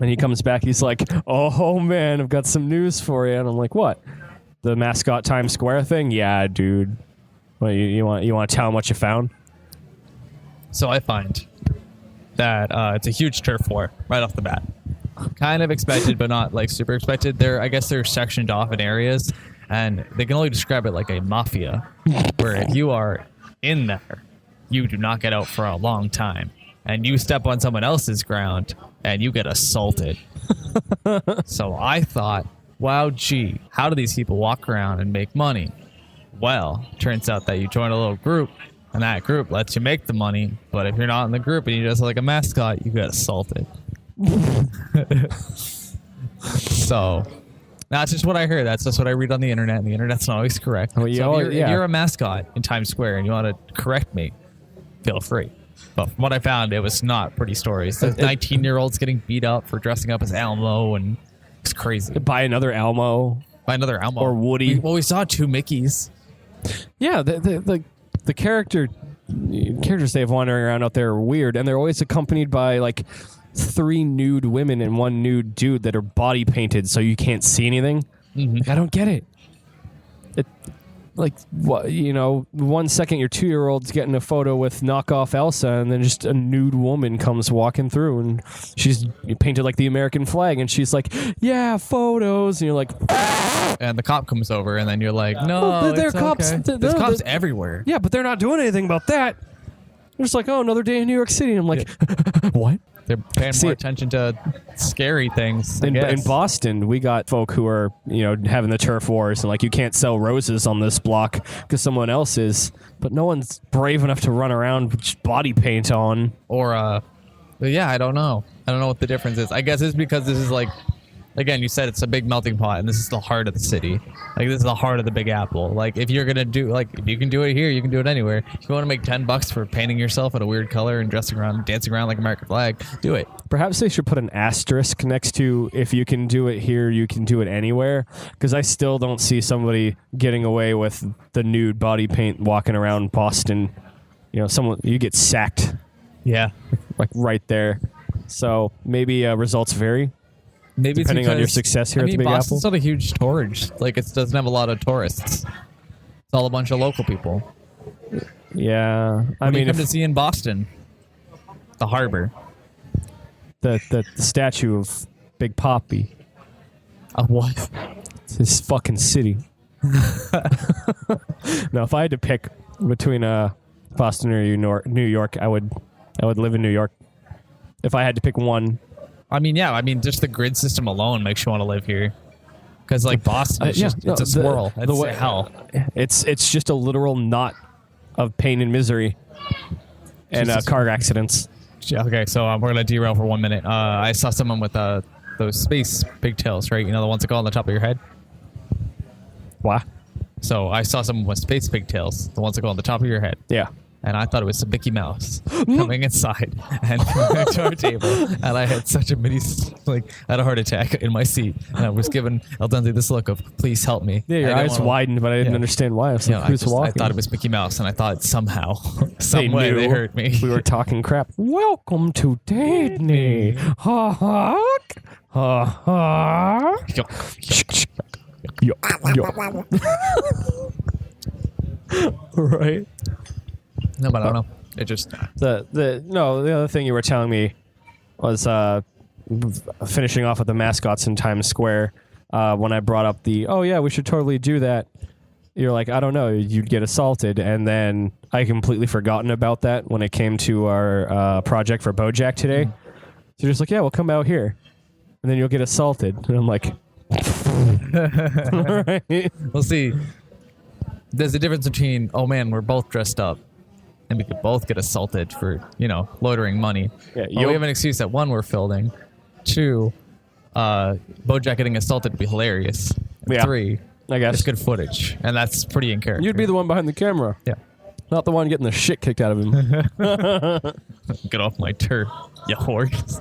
And he comes back, he's like, "Oh man, I've got some news for you." And I'm like, "What? The mascot Times Square thing?" "Yeah, dude." What, you want to tell him what you found? So I find that it's a huge turf war right off the bat. Kind of expected, but not like super expected. I guess they're sectioned off in areas, and they can only describe it like a mafia, where if you are in there, you do not get out for a long time, and you step on someone else's ground, and you get assaulted. So I thought, wow, gee, how do these people walk around and make money? Well, turns out that you join a little group, and that group lets you make the money, but if you're not in the group and you're just like a mascot, you get assaulted. So that's just what I heard. That's just what I read on the internet, and the internet's not always correct. Well, So if you're a mascot in Times Square and you want to correct me, feel free. But from what I found, it was not pretty stories. There's 19-year-olds getting beat up for dressing up as Elmo, and it's crazy. Buy another Elmo. By another Elmo. Or Woody. We saw 2 Mickeys. Yeah, the characters they have wandering around out there are weird, and they're always accompanied by like 3 nude women and 1 nude dude that are body painted so you can't see anything. Mm-hmm. Like, I don't get it. Like, what, 1 second your 2-year-old's getting a photo with knockoff Elsa, and then just a nude woman comes walking through, and she's painted like the American flag, and she's like, "Yeah, photos," and you're like, And the cop comes over, and then you're like, no, they're it's cops. okay. They're- There's cops they're- everywhere. "Yeah, but they're not doing anything about that." They're just like, "Oh, another day in New York City." And I'm like, "What?" They're paying See more it. attention to scary things. I In guess. Boston, we got folk who are, having the turf wars, and like, you can't sell roses on this block because someone else is, but no one's brave enough to run around with just body paint on. Or, but yeah, I don't know. I don't know what the difference is. I guess it's because this is like, again, you said it's a big melting pot, and this is the heart of the city. Like, this is the heart of the Big Apple. Like, if you're gonna do, like, if you can do it here, you can do it anywhere. If you want to make $10 for painting yourself in a weird color and dressing around, dancing around like American flag, do it. Perhaps they should put an asterisk next to, "If you can do it here, you can do it anywhere," because I still don't see somebody getting away with the nude body paint walking around Boston. You get sacked Yeah. like right there. So maybe results vary. Maybe depending on your because- success here I at the mean, Big Boston's Apple. not a huge tourist. Like, it doesn't have a lot of tourists. It's all a bunch of local people. Yeah, I What do mean, you come if to see in Boston? The harbor. the statue of Big Poppy, A what? it's his fucking city. No, if I had to pick between Boston or New York, I would live in New York. If I had to pick one, I mean, yeah. I mean, just the grid system alone makes you want to live here. Because, like, Boston, it's, yeah, just, no, it's a swirl. the It's way- hell. it's just a literal knot of pain and misery and Jesus. car accidents. Yeah, okay, so we're going to derail for 1 minute. I saw someone with those space pigtails, right? You know, the ones that go on the top of your head? What? So I saw someone with space pigtails, the ones that go on the top of your head. Yeah. And I thought it was a Mickey Mouse coming inside and coming to our table. And I had such a I had a heart attack in my seat. And I was giving El Dente this look of, please help me. Yeah, your I didn't eyes wanna- widened, but I didn't Yeah. understand why. I was You like, know, who's I walking? thought it was Mickey Mouse, and I thought somehow, some way knew they hurt me. We were talking crap. Welcome to Disney. Ha ha. Ha ha. Yo, yo. Right. No, but I don't know. It just The other thing you were telling me was finishing off with the mascots in Times Square. When I brought up we should totally do that. You're like, I don't know, you'd get assaulted, and then I completely forgotten about that when it came to our project for BoJack today. So you're just like, yeah, we'll come out here, and then you'll get assaulted, and I'm like, all right. we'll see. There's a difference between, oh man, we're both dressed up, and we could both get assaulted for, loitering money. Yeah, Well, we have an excuse that one, we're filming. Two, BoJack getting assaulted would be hilarious. And Yeah, three, I guess it's good footage, and that's pretty in character. you'd be the one behind the camera, yeah. not the one getting the shit kicked out of him. Get off my turf, you horse.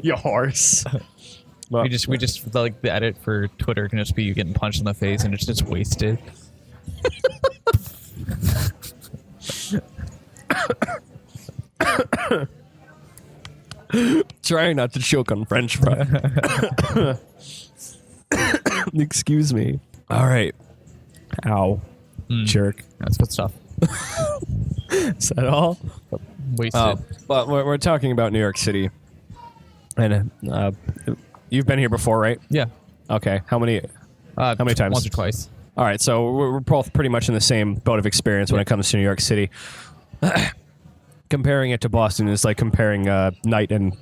You horse. Well, We just like the edit for Twitter can just be you getting punched in the face and it's just wasted. trying not to choke on French fry. Excuse me. All right. Ow. Jerk. That's good stuff. Is that all? Wasted. But we're talking about New York City. And you've been here before, right? Yeah. Okay. How many times? Once or twice. All right. So we're both pretty much in the same boat of experience when it comes to New York City. Comparing it to Boston is like comparing night and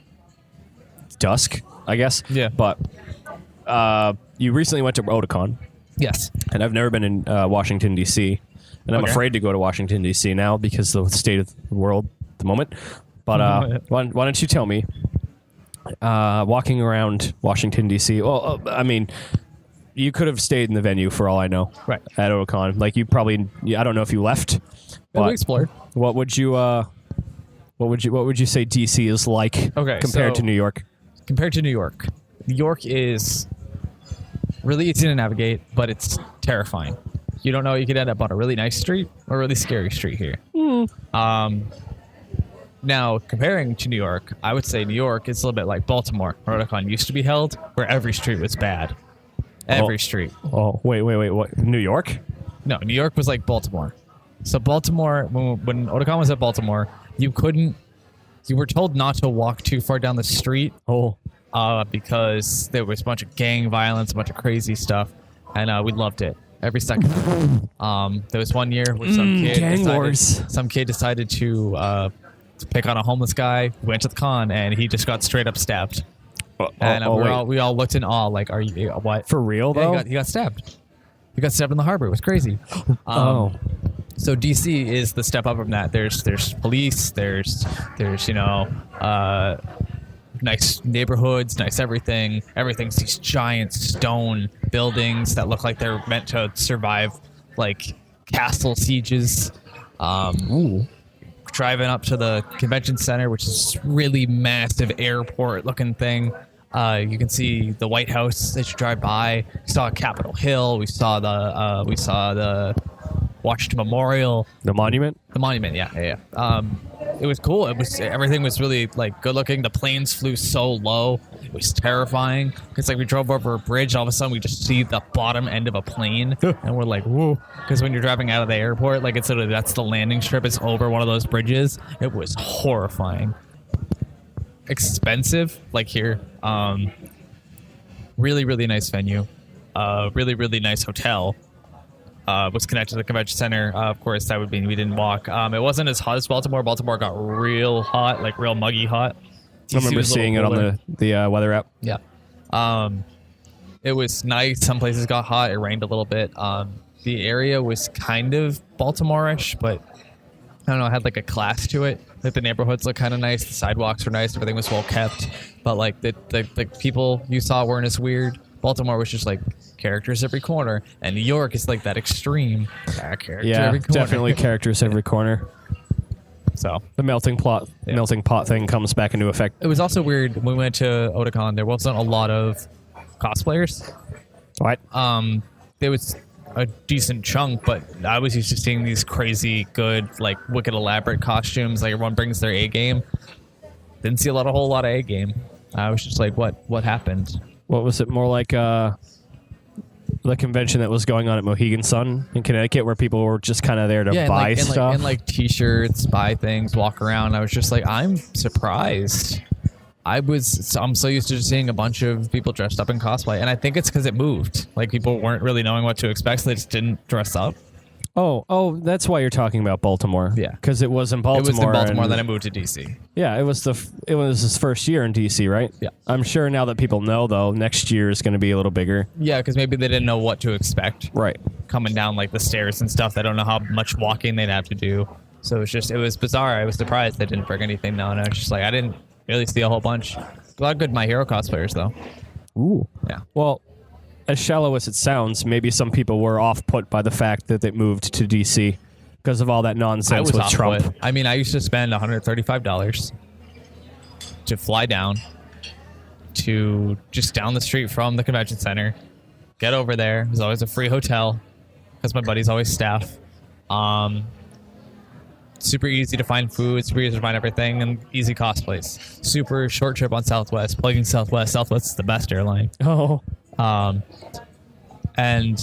dusk, I guess. Yeah. But you recently went to Otakon, Yes. and I've never been in Washington, D.C., and I'm Okay. afraid to go to Washington, D.C. now because of the state of the world at the moment. But why don't you tell me, walking around Washington, D.C., well, I mean, you could have stayed in the venue for all I know. Right. At Otakon. Like, you probably, I don't know if you left, But we but explored. what would you say DC is like Okay, compared so- to New York? Compared to New York, New York is really easy to navigate, but it's terrifying. You don't know, you could end up on a really nice street or a really scary street here. Now, comparing to New York, I would say New York is a little bit like Baltimore, where Otakon used to be held, where every street was bad. Every street. Oh, wait, what? New York? No, New York was like Baltimore. So Baltimore, when Otakon was at Baltimore, you were told not to walk too far down the street Oh, because there was a bunch of gang violence, a bunch of crazy stuff, and we loved it every second. There was one year where some kid decided to pick on a homeless guy, went to the con, and he just got straight up stabbed. And wait. we all looked in awe, like, "Are you what?" For real, Yeah, though? he got stabbed. He got stabbed in the harbor. It was crazy. So DC is the step up from that. There's police. There's nice neighborhoods, nice everything. Everything's these giant stone buildings that look like they're meant to survive like castle sieges. Driving up to the convention center, which is this really massive airport looking thing. You can see the White House as you drive by. We saw Capitol Hill. We saw the Washington Memorial. The monument? The monument, yeah. It was cool. Everything was really like good looking. The planes flew so low. It was terrifying because like we drove over a bridge, all of a sudden we just see the bottom end of a plane, and we're like, whoa! Because when you're driving out of the airport, like it's literally that's the landing strip. It's over one of those bridges. It was horrifying. Expensive, like here. Really, really nice venue. Really, really nice hotel. Was connected to the convention center. Of course, that would mean we didn't walk. It wasn't as hot as Baltimore. Baltimore got real hot, like real muggy hot. I remember seeing it on the weather app. Yeah. It was nice. Some places got hot. It rained a little bit. The area was kind of Baltimore-ish, but I don't know. It had like a class to it. Like the neighborhoods looked kind of nice. The sidewalks were nice. Everything was well kept. But like the people you saw weren't as weird. Baltimore was just like characters every corner, and New York is like that extreme character every corner. Definitely characters every corner. So The melting pot thing comes back into effect. it was also weird when we went to Otakon. There wasn't a lot of cosplayers. What? There was a decent chunk, but I was used to seeing these crazy good, like wicked elaborate costumes. Like everyone brings their A game. Didn't see a whole lot of A game. I was just like, what happened? What was it? More like the convention that was going on at Mohegan Sun in Connecticut, where people were just kind of there to buy stuff and like t-shirts, buy things, walk around. I was just like, I'm surprised. I'm so used to just seeing a bunch of people dressed up in cosplay, and I think it's because it moved. Like people weren't really knowing what to expect, so they just didn't dress up. Oh, that's why you're talking about Baltimore. Yeah, because it was in Baltimore. It was in Baltimore, then I moved to DC. Yeah, it was his first year in DC, right? Yeah. I'm sure now that people know, though, next year is going to be a little bigger. Yeah, because maybe they didn't know what to expect. Right. Coming down like the stairs and stuff, they don't know how much walking they'd have to do. So it was bizarre. I was surprised they didn't bring anything down. I was just like, I didn't really see a whole bunch. A lot of good My Hero cosplayers, though. Ooh. Yeah. Well, as shallow as it sounds, maybe some people were off-put by the fact that it moved to DC because of all that nonsense with Trump. I mean, I used to spend $135 to fly down to just down the street from the convention center, get over there. There's always a free hotel because my buddies always staff. Super easy to find food, super easy to find everything, and easy cosplays. Super short trip on Southwest, plugging Southwest. Southwest is the best airline. Oh. And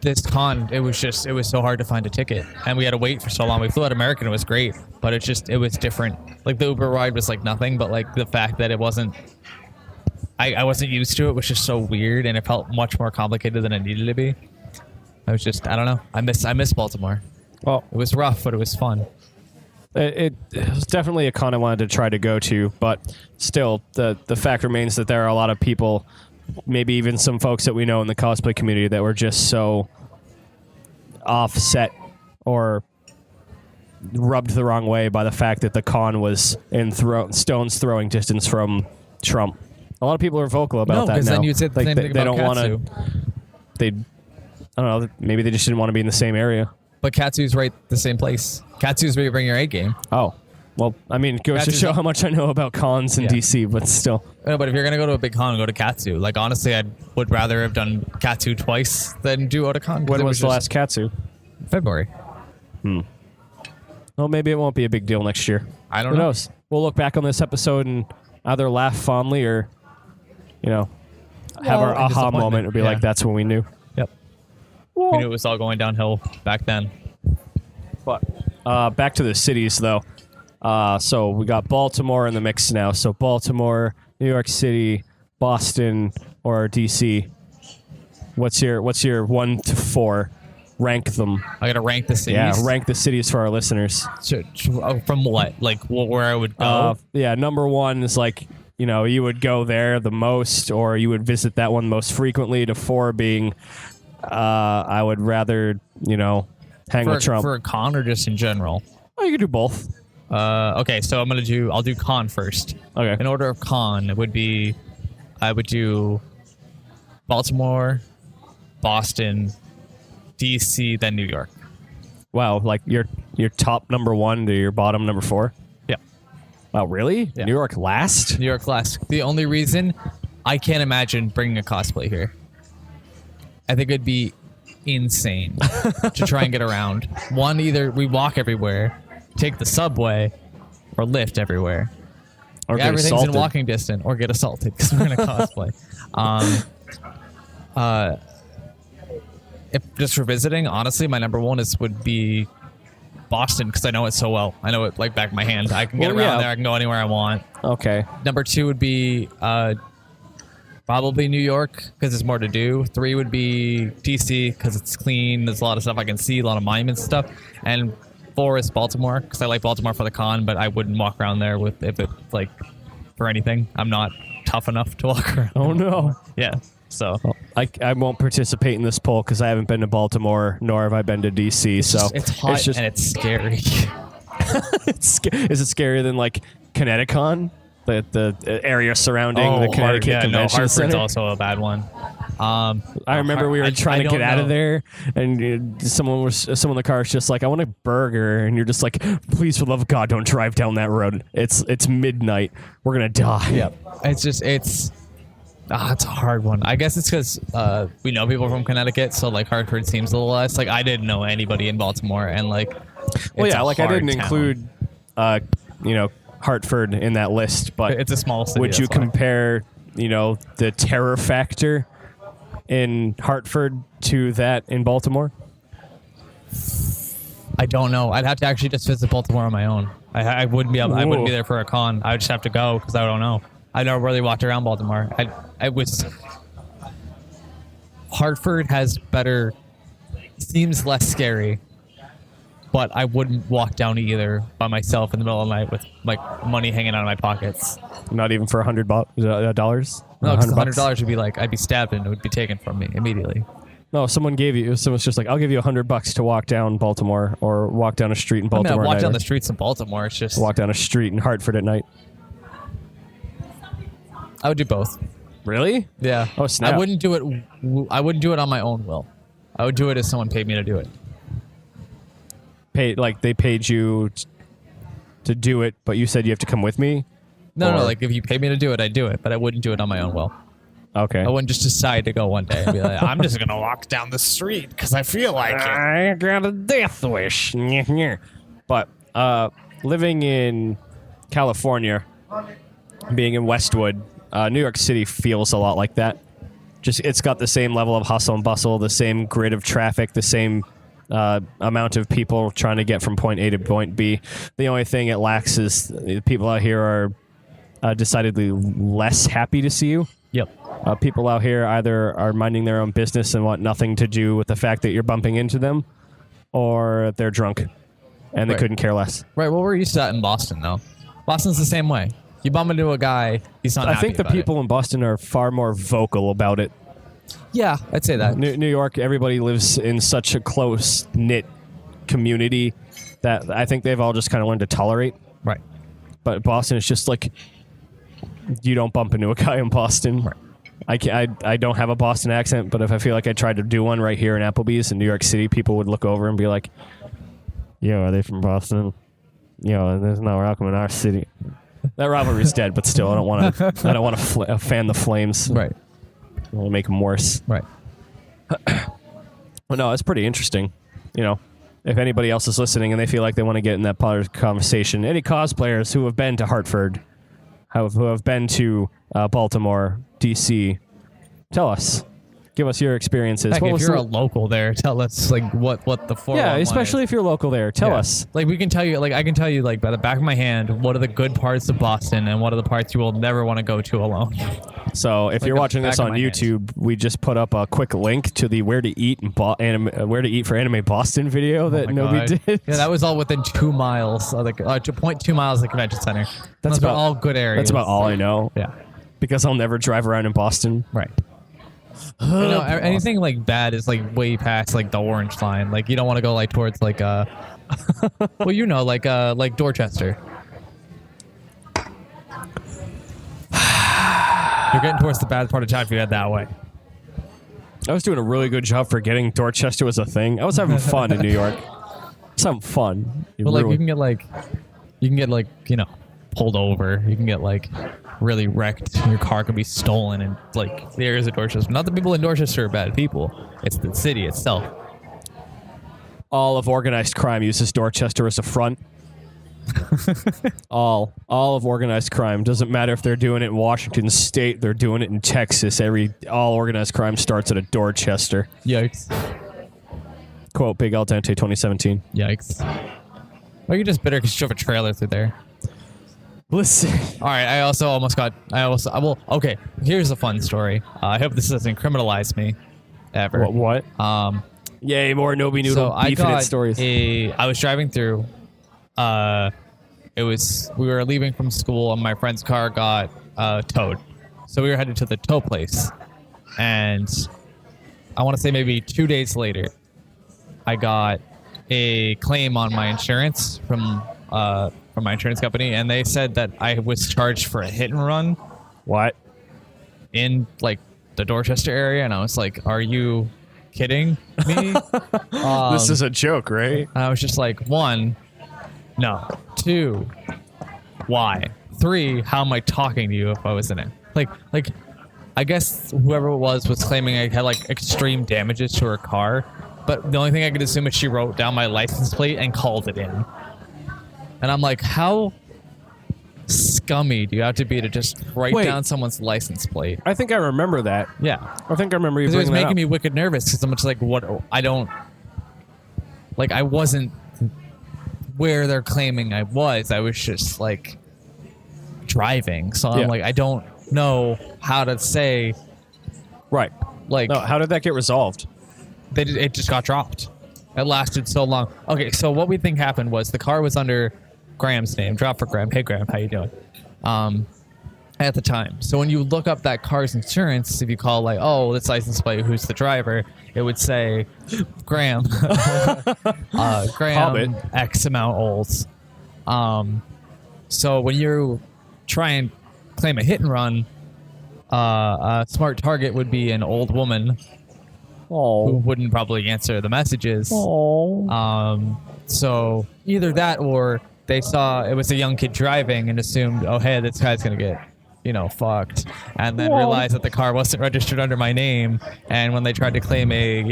this con, it was so hard to find a ticket, and we had to wait for so long. We flew out American, it was great, but it was different. Like the Uber ride was like nothing, but like the fact that it wasn't, I wasn't used to it was just so weird, and it felt much more complicated than it needed to be. I don't know. I miss Baltimore. Well, it was rough, but it was fun. It was definitely a con I wanted to try to go to, but still, the fact remains that there are a lot of people, maybe even some folks that we know in the cosplay community, that were just so offset or rubbed the wrong way by the fact that the con was in stone's throwing distance from Trump. A lot of people are vocal about that now. No, because then you'd say the same thing they about don't want Katsu. to. I don't know. Maybe they just didn't want to be in the same area. But Katsu's right the same place. Katsu's where you bring your A game. Oh. Well, I mean, it goes to show how much I know about cons in DC, but still. No, but if you're going to go to a big con, go to Katsu. Like, honestly, I would rather have done Katsu twice than do Otakon. When was the last Katsu? February. Well, maybe it won't be a big deal next year. I don't know. know. Who knows? We'll look back on this episode and either laugh fondly or, have our aha moment or be like, that's when we knew. Yep. Well, we knew it was all going downhill back then. But back to the cities, though. So we got Baltimore in the mix now. So Baltimore, New York City, Boston, or DC. What's your 1 to 4? Rank them. I gotta rank the cities. Yeah, rank the cities for our listeners. From what? Like where I would go? Number 1 is like, you would go there the most, or you would visit that one most frequently. To 4 being, I would rather, hang with Trump. For a con or just in general? Oh, you could do both. Okay, so I'll do con first. Okay. In order of con, it would be, I would do Baltimore, Boston, DC, then New York. Wow, like your top number 1 to your bottom number 4? Yeah. Wow, really? Yeah. New York last? New York last. The only reason, I can't imagine bringing a cosplay here. I think it'd be insane to try and get around. One, either we walk everywhere, take the subway, or lift everywhere. Or get everything's assaulted. in walking distance, or get assaulted because we're gonna cosplay. If just for visiting, honestly, my number one would be Boston because I know it so well. I know it like back of my hand. I can get around there. I can go anywhere I want. Okay. Number 2 would be probably New York because there's more to do. 3 would be DC because it's clean. There's a lot of stuff I can see, a lot of monuments and stuff. And 4 is Baltimore because I like Baltimore for the con, but I wouldn't walk around there if it like for anything. I'm not tough enough to walk around. Oh no. Yeah. So I won't participate in this poll because I haven't been to Baltimore, nor have I been to DC. So it's hot and it's scary. Is it scarier than like Connecticut? The area surrounding the Connecticut Convention Hartford's Center? also a bad one. I remember we were trying to get out of there, and someone in the car was just like, "I want a burger," and you're just like, "Please, for the love of God, don't drive down that road. It's midnight. We're gonna die." Yep. It's a hard one. I guess it's because we know people from Connecticut, so like Hartford seems a little less. Like I didn't know anybody in Baltimore, and like, I didn't include, Hartford in that list, but it's a small city. Would you that's why. compare, the terror factor in Hartford to that in Baltimore? I don't know. I'd have to actually just visit Baltimore on my own. I wouldn't be able. I wouldn't be there for a con. I would just have to go because I don't know. I never really walked around Baltimore. Hartford has better, seems less scary, but I wouldn't walk down either by myself in the middle of the night with like money hanging out of my pockets. Not even for $100? No, because $100 would be like I'd be stabbed and it would be taken from me immediately. No, someone's just like, I'll give you $100 to walk down Baltimore or walk down a street in Baltimore. Walk down the streets in Baltimore. It's just walk down a street in Hartford at night. I would do both. Really? Yeah. Oh, snap. I wouldn't do it. I wouldn't do it on my own will. I would do it if someone paid me to do it. They paid you to do it, but you said you have to come with me? No, like if you paid me to do it, I'd do it, but I wouldn't do it on my own will. Okay. I wouldn't just decide to go one day and be like, I'm just going to walk down the street because I feel like it. I got a death wish. But living in California, being in Westwood, New York City feels a lot like that. Just it's got the same level of hustle and bustle, the same grid of traffic, the same amount of people trying to get from point A to point B. The only thing it lacks is the people out here are decidedly less happy to see you. Yep. People out here either are minding their own business and want nothing to do with the fact that you're bumping into them, or they're drunk and they couldn't care less. Right. Well, we're used to that in Boston, though. Boston's the same way. You bump into a guy, he's not happy. I think the about people in Boston are far more vocal about it. Yeah, I'd say that. New York, everybody lives in such a close-knit community that I think they've all just kind of learned to tolerate. Right. But Boston is just like, you don't bump into a guy in Boston. Right. I don't have a Boston accent, but if I feel like I tried to do one right here in Applebee's in New York City, people would look over and be like, "Yo, are they from Boston? Yo, there's no welcome in our city." That rivalry's dead, but still, I don't want to fan the flames. Right. I want to make them worse. Right. Well, no, it's pretty interesting. If anybody else is listening and they feel like they want to get in that part of the conversation, any cosplayers who have been to Hartford, who have been to Baltimore, DC, tell us. Give us your experiences. Heck, if you're a local there, tell us like what the 411 Yeah, especially if you're local there. Tell us. Like we can tell you, like I can tell you, like by the back of my hand, what are the good parts of Boston and what are the parts you will never want to go to alone. So if you're watching this on YouTube, we just put up a quick link to the where to eat for Anime Boston video that Nobi did. Yeah, that was all within 2 miles, like 2.2 miles of the convention center. Those are all good areas. That's about all I know. Yeah, because I'll never drive around in Boston. Right. Anything like bad is like way past like the orange line. Like you don't want to go like towards like well like Dorchester. You're getting towards the bad part of town if you head that way. I was doing a really good job for getting Dorchester was a thing. I was having fun in New York. I was having fun. But like you can get pulled over. You can get like really wrecked. Your car can be stolen, and like the areas of Dorchester. Not the people in Dorchester are bad people. It's the city itself. All of organized crime uses Dorchester as a front. All of organized crime. Doesn't matter if they're doing it in Washington State, they're doing it in Texas. All organized crime starts at a Dorchester. Yikes. Quote Big Al Dente 2017. Yikes. Or you're just bitter because you drove a trailer through there. Listen. All right, okay, here's a fun story. I hope this doesn't criminalize me ever. What? Yay, more Nobi Noodle beef in it stories. I was driving through. We were leaving from school and my friend's car got towed. So we were headed to the tow place. And I want to say maybe 2 days later, I got a claim on my insurance from my insurance company, and they said that I was charged for a hit and run. What? In like the Dorchester area, and I was like, "Are you kidding me?" This is a joke, right? I was just like, 1, no. 2, why? 3, how am I talking to you if I was in it? Like, I guess whoever it was claiming I had like extreme damages to her car, but the only thing I could assume is she wrote down my license plate and called it in. And I'm like, how scummy do you have to be to just write down someone's license plate? I think I remember that. Yeah. I think I remember you It was bringing that making up. me wicked nervous because I'm just like, what? I wasn't where they're claiming I was. I was just like driving. So I'm like, I don't know how to say. Right. Like, no, how did that get resolved? It just got dropped. It lasted so long. Okay, so what we think happened was the car was under Graham's name. Drop for Graham. Hey, Graham, how you doing? At the time. So when you look up that car's insurance, if you call like, oh, this license plate, who's the driver? It would say Graham. Graham, X amount olds. So when you try and claim a hit and run, a smart target would be an old woman who wouldn't probably answer the messages. So either that or they saw it was a young kid driving and assumed, oh, hey, this guy's going to get, fucked. And then realized that the car wasn't registered under my name. And when they tried to claim I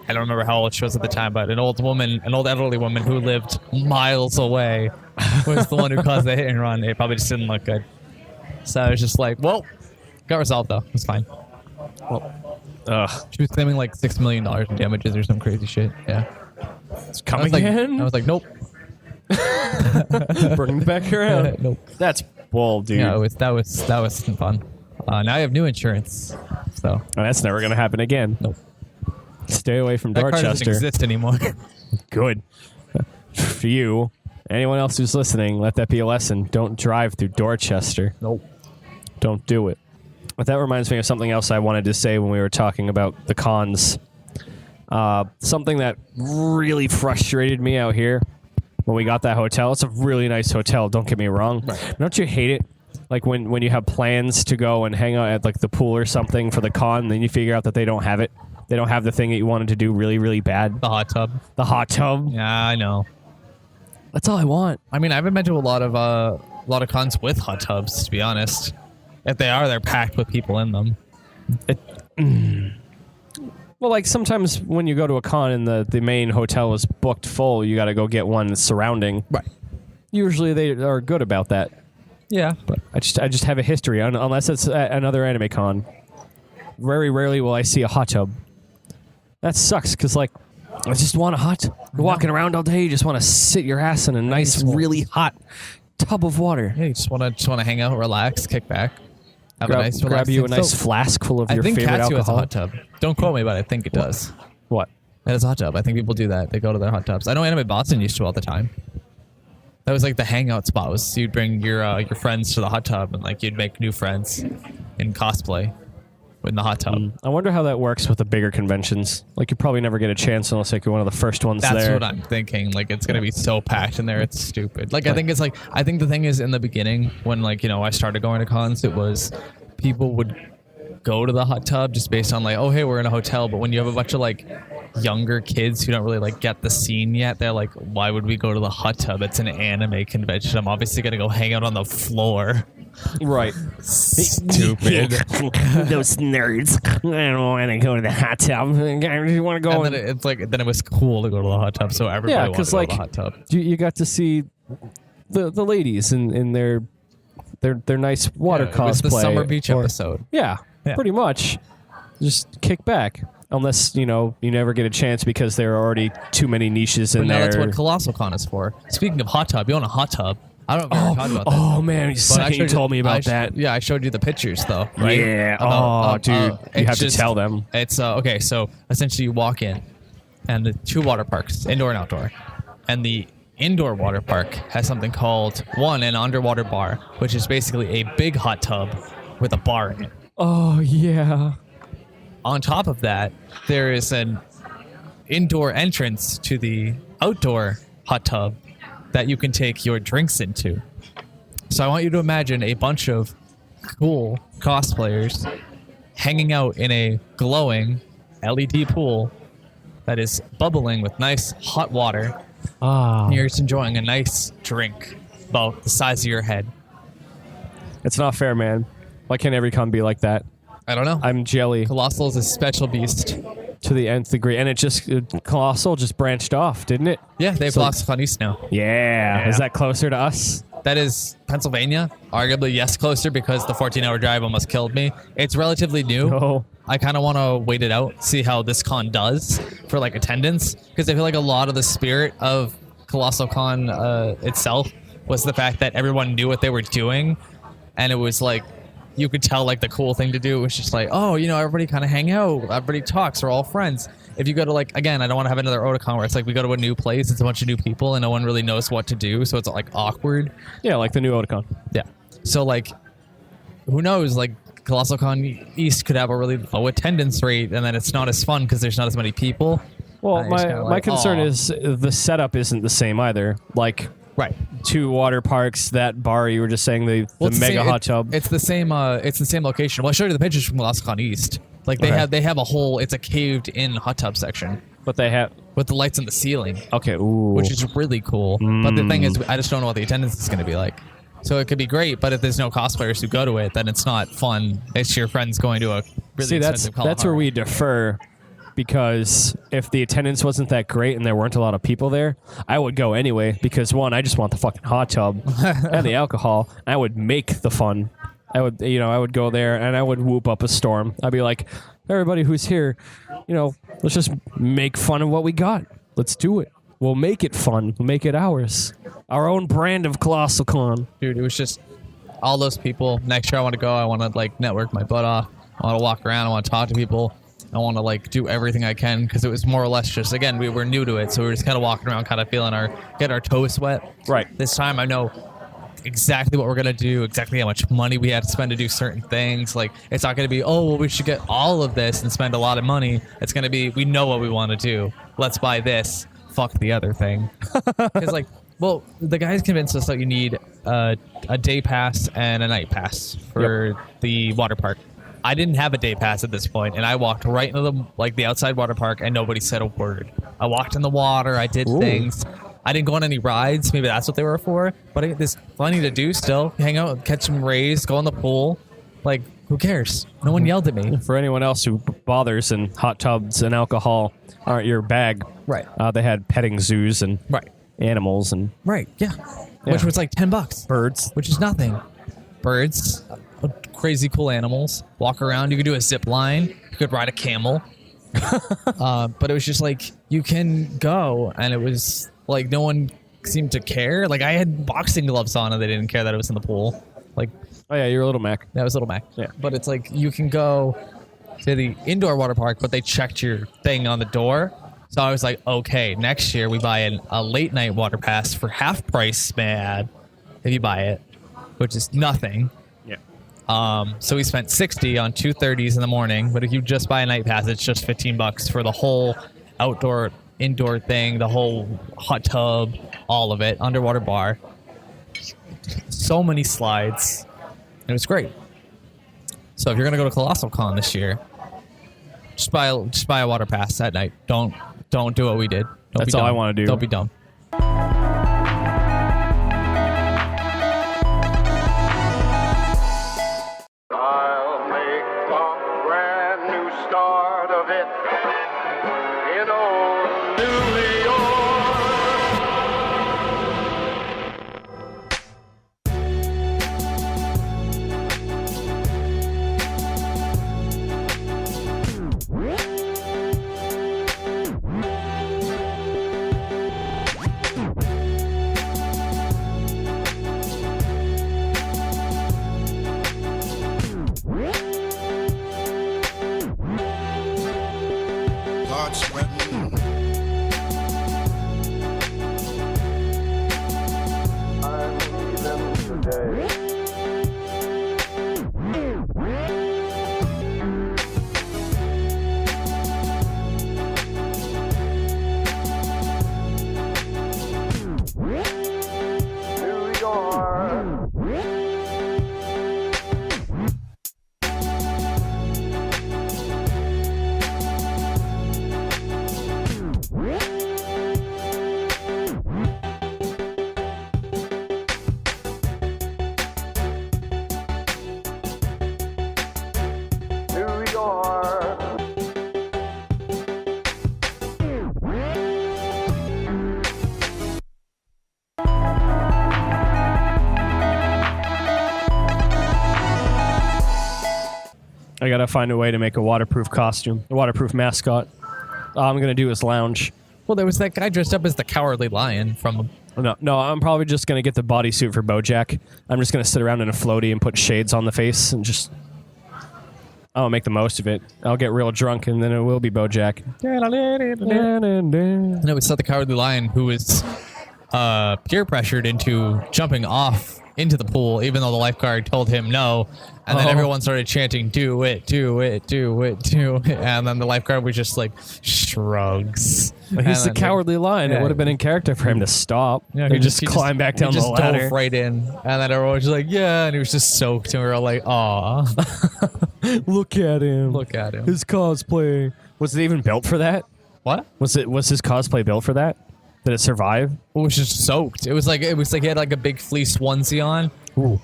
don't remember how old she was at the time, but an old elderly woman who lived miles away was the one who caused the hit and run. It probably just didn't look good. So I was just like, well, got resolved though. It was fine. She was claiming like $6 million in damages or some crazy shit. Yeah. It's coming again? I was like, nope. Bring it back around. Nope. That's bull, dude. Yeah, that was fun. Now I have new insurance. So that's never going to happen again. Nope. Stay away from that Dorchester. car doesn't exist anymore. Good. For you, anyone else who's listening, let that be a lesson. Don't drive through Dorchester. Nope. Don't do it. But that reminds me of something else I wanted to say when we were talking about the cons. Something that really frustrated me out here when we got that hotel. It's a really nice hotel, don't get me wrong. Right. Don't you hate it? Like when you have plans to go and hang out at like the pool or something for the con, then you figure out that they don't have it. They don't have the thing that you wanted to do really, really bad. The hot tub. The hot tub. Yeah, I know. That's all I want. I mean, I haven't been to a lot of cons with hot tubs, to be honest. If they are, they're packed with people in them. Well, like sometimes when you go to a con and the main hotel is booked full, you got to go get one that's surrounding. Right. Usually they are good about that. Yeah. But I just have a history, unless it's another anime con. Very rarely will I see a hot tub. That sucks, because like, I just want a hot tub. You're walking around all day, you just want to sit your ass in a nice, really hot tub of water. Yeah, you just want to hang out, relax, kick back. Grab you a nice flask full of your favorite alcohol. I think Katsu has a hot tub. Don't quote me, but I think it does. What? That is a hot tub. I think people do that. They go to their hot tubs. I know Anime Boston used to all the time. That was like the hangout spot. Was you'd bring your friends to the hot tub and like you'd make new friends in cosplay in the hot tub. I wonder how that works with the bigger conventions. Like you probably never get a chance unless like you're one of the first ones there. That's what I'm thinking. Like it's gonna be so packed in there. It's stupid. Like I think the thing is in the beginning when I started going to cons, it was people would go to the hot tub just based on like, oh hey, we're in a hotel. But when you have a bunch of like younger kids who don't really like get the scene yet, they're like, why would we go to the hot tub? It's an anime convention. I'm obviously gonna go hang out on the floor. Right. Stupid. Those nerds. I don't want to go to the hot tub. I just want to go. And then it's like then it was cool to go to the hot tub, so everybody Yeah, wanted to because go like to the hot tub. you got to see the ladies in their nice water Yeah, cosplay. it was the summer beach or- episode. Yeah, Yeah. pretty much. Just kick back. Unless, you never get a chance because there are already too many niches in But now there. that's what Colossal Con is for. Speaking of hot tub, you own a hot tub. I don't know if you ever talked about that. Oh man, But I you showed told me about I that. Yeah, I showed you the pictures though, right? Yeah. About, Dude, you it's have to tell them. It's okay. So essentially, you walk in, and the two water parks, indoor and outdoor, and the indoor water park has something called an underwater bar, which is basically a big hot tub with a bar in it. Oh yeah. On top of that, there is an indoor entrance to the outdoor hot tub that you can take your drinks into. So I want you to imagine a bunch of cool cosplayers hanging out in a glowing LED pool that is bubbling with nice hot water. Ah, And you're just enjoying a nice drink about the size of your head. it's not fair, man. Why can't every con be like that? I don't know. I'm jelly Colossal is a special beast. to the nth degree, and Colossal just branched off, didn't it? Yeah, they have So- Colossal Con East now. Yeah. Is that closer to us? That is Pennsylvania. Arguably, yes, closer because the 14-hour drive almost killed me. It's relatively new. Oh. I kind of want to wait it out, see how this con does for like attendance, because I feel like a lot of the spirit of Colossal Con itself was the fact that everyone knew what they were doing, and it was like you could tell like the cool thing to do was just like, oh, everybody kind of hang out, everybody talks, we're all friends. If you go to like, again, I don't want to have another Otakon where it's like we go to a new place, it's a bunch of new people, and no one really knows what to do, so it's like awkward. Yeah, like the new Otakon. Yeah. So like, who knows? Like, Colossal Con East could have a really low attendance rate, and then it's not as fun because there's not as many people. Well, And it's kinda my like, concern aw. is the setup isn't the same either. Like Right. two water parks, that bar you were just saying, the Well, it's the mega same- hot tub. It's the same. It's the same location. Well, I showed you the pictures from Colossal Con East. Like they Okay. have a whole. It's a caved-in hot tub section But they have with the lights on the ceiling, okay, ooh, which is really cool. But the thing is, I just don't know what the attendance is going to be like. So it could be great, but if there's no cosplayers who go to it, then it's not fun. It's your friends going to a really see expensive that's where we defer, because if the attendance wasn't that great and there weren't a lot of people there, I would go anyway. Because one, I just want the fucking hot tub and the alcohol. I would make the fun. I would go there and I would whoop up a storm. I'd be like, everybody who's here, let's just make fun of what we got. Let's do it. We'll make it fun. We'll make it ours. Our own brand of Colossal Con. Dude, it was just all those people. Next year I want to go. I want to like network my butt off. I want to walk around. I want to talk to people. I want to like do everything I can because it was more or less just, again, we were new to it. So we were just kind of walking around, kind of getting our toes wet. Right. This time I know exactly what we're going to do, exactly how much money we had to spend to do certain things. Like, it's not going to be, oh, well, we should get all of this and spend a lot of money. It's going to be, we know what we want to do. Let's buy this. Fuck the other thing. Because like, well, the guys convinced us that you need a day pass and a night pass for the water park. I didn't have a day pass at this point, and I walked right into the outside water park, and nobody said a word. I walked in the water. I did things. I didn't go on any rides. Maybe that's what they were for. But there's plenty to do still. Hang out, catch some rays, go in the pool. Like, who cares? No one yelled at me. For anyone else who bothers and hot tubs and alcohol aren't your bag, Right. They had petting zoos and Right. animals and Right. Yeah. Which was like $10. birds. Which is nothing. Birds, crazy cool animals. Walk around. You could do a zip line. You could ride a camel. But it was just like you can go, and it was like no one seemed to care. Like I had boxing gloves on, and they didn't care that it was in the pool. Like Oh yeah, you're a little Mac. that was Little Mac. Yeah. But it's like you can go to the indoor water park, but they checked your thing on the door. So I was like, okay, next year we buy a late night water pass for half price, man, if you buy it, which is nothing. Yeah. So we spent $60 on 2:30s in the morning, but if you just buy a night pass, it's just $15 for the whole outdoor, indoor thing, the whole hot tub, all of it, underwater bar. So many slides. It was great. So if you're gonna go to Colossal Con this year, just buy a water pass at night. Don't do what we did. Don't That's be all I dumb. wanna do. Don't be dumb. I gotta find a way to make a waterproof costume, a waterproof mascot. All I'm gonna do is lounge. Well, there was that guy dressed up as the Cowardly Lion from. No, I'm probably just gonna get the bodysuit for BoJack. I'm just gonna sit around in a floaty and put shades on the face and just. I'll make the most of it. I'll get real drunk and then it will be BoJack. No, it's not the Cowardly Lion who was peer pressured into jumping off into the pool, even though the lifeguard told him no. And then everyone started chanting, "Do it, do it, do it, do it." And then the lifeguard was just like shrugs. But he's the then Cowardly Lion. yeah. It would have been in character for him to stop. Yeah, He just climb back down he the just ladder. dove right in, and then everyone was just like, "Yeah," and he was just soaked, and we were all like, "Aw, Look at him. look at him." His cosplay. Was it even built for that? What? Was his cosplay built for that? Did it survive? It was just soaked. It was like he had like a big fleece onesie on. Ooh.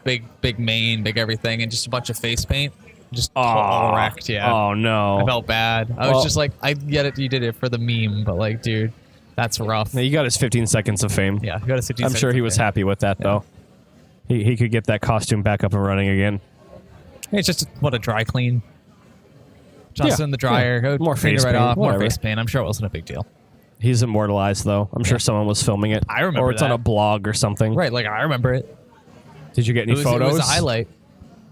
Big mane, big everything, and just a bunch of face paint. Just all wrecked, yeah. Oh no. I felt bad. I was just like, I get it, you did it for the meme, but like, dude, that's rough. He got his 15 seconds of fame. Yeah, you got to I'm sure he was happy with that though. He could get that costume back up and running again. It's just what a dry clean. Just Yeah, in the dryer, yeah. go More clean it face right paint, off, more whatever. face paint. I'm sure it wasn't a big deal. He's immortalized though. I'm sure someone was filming it. I remember Or it's on that. a blog or something. Right, like I remember it. Did you get any It photos? was a highlight.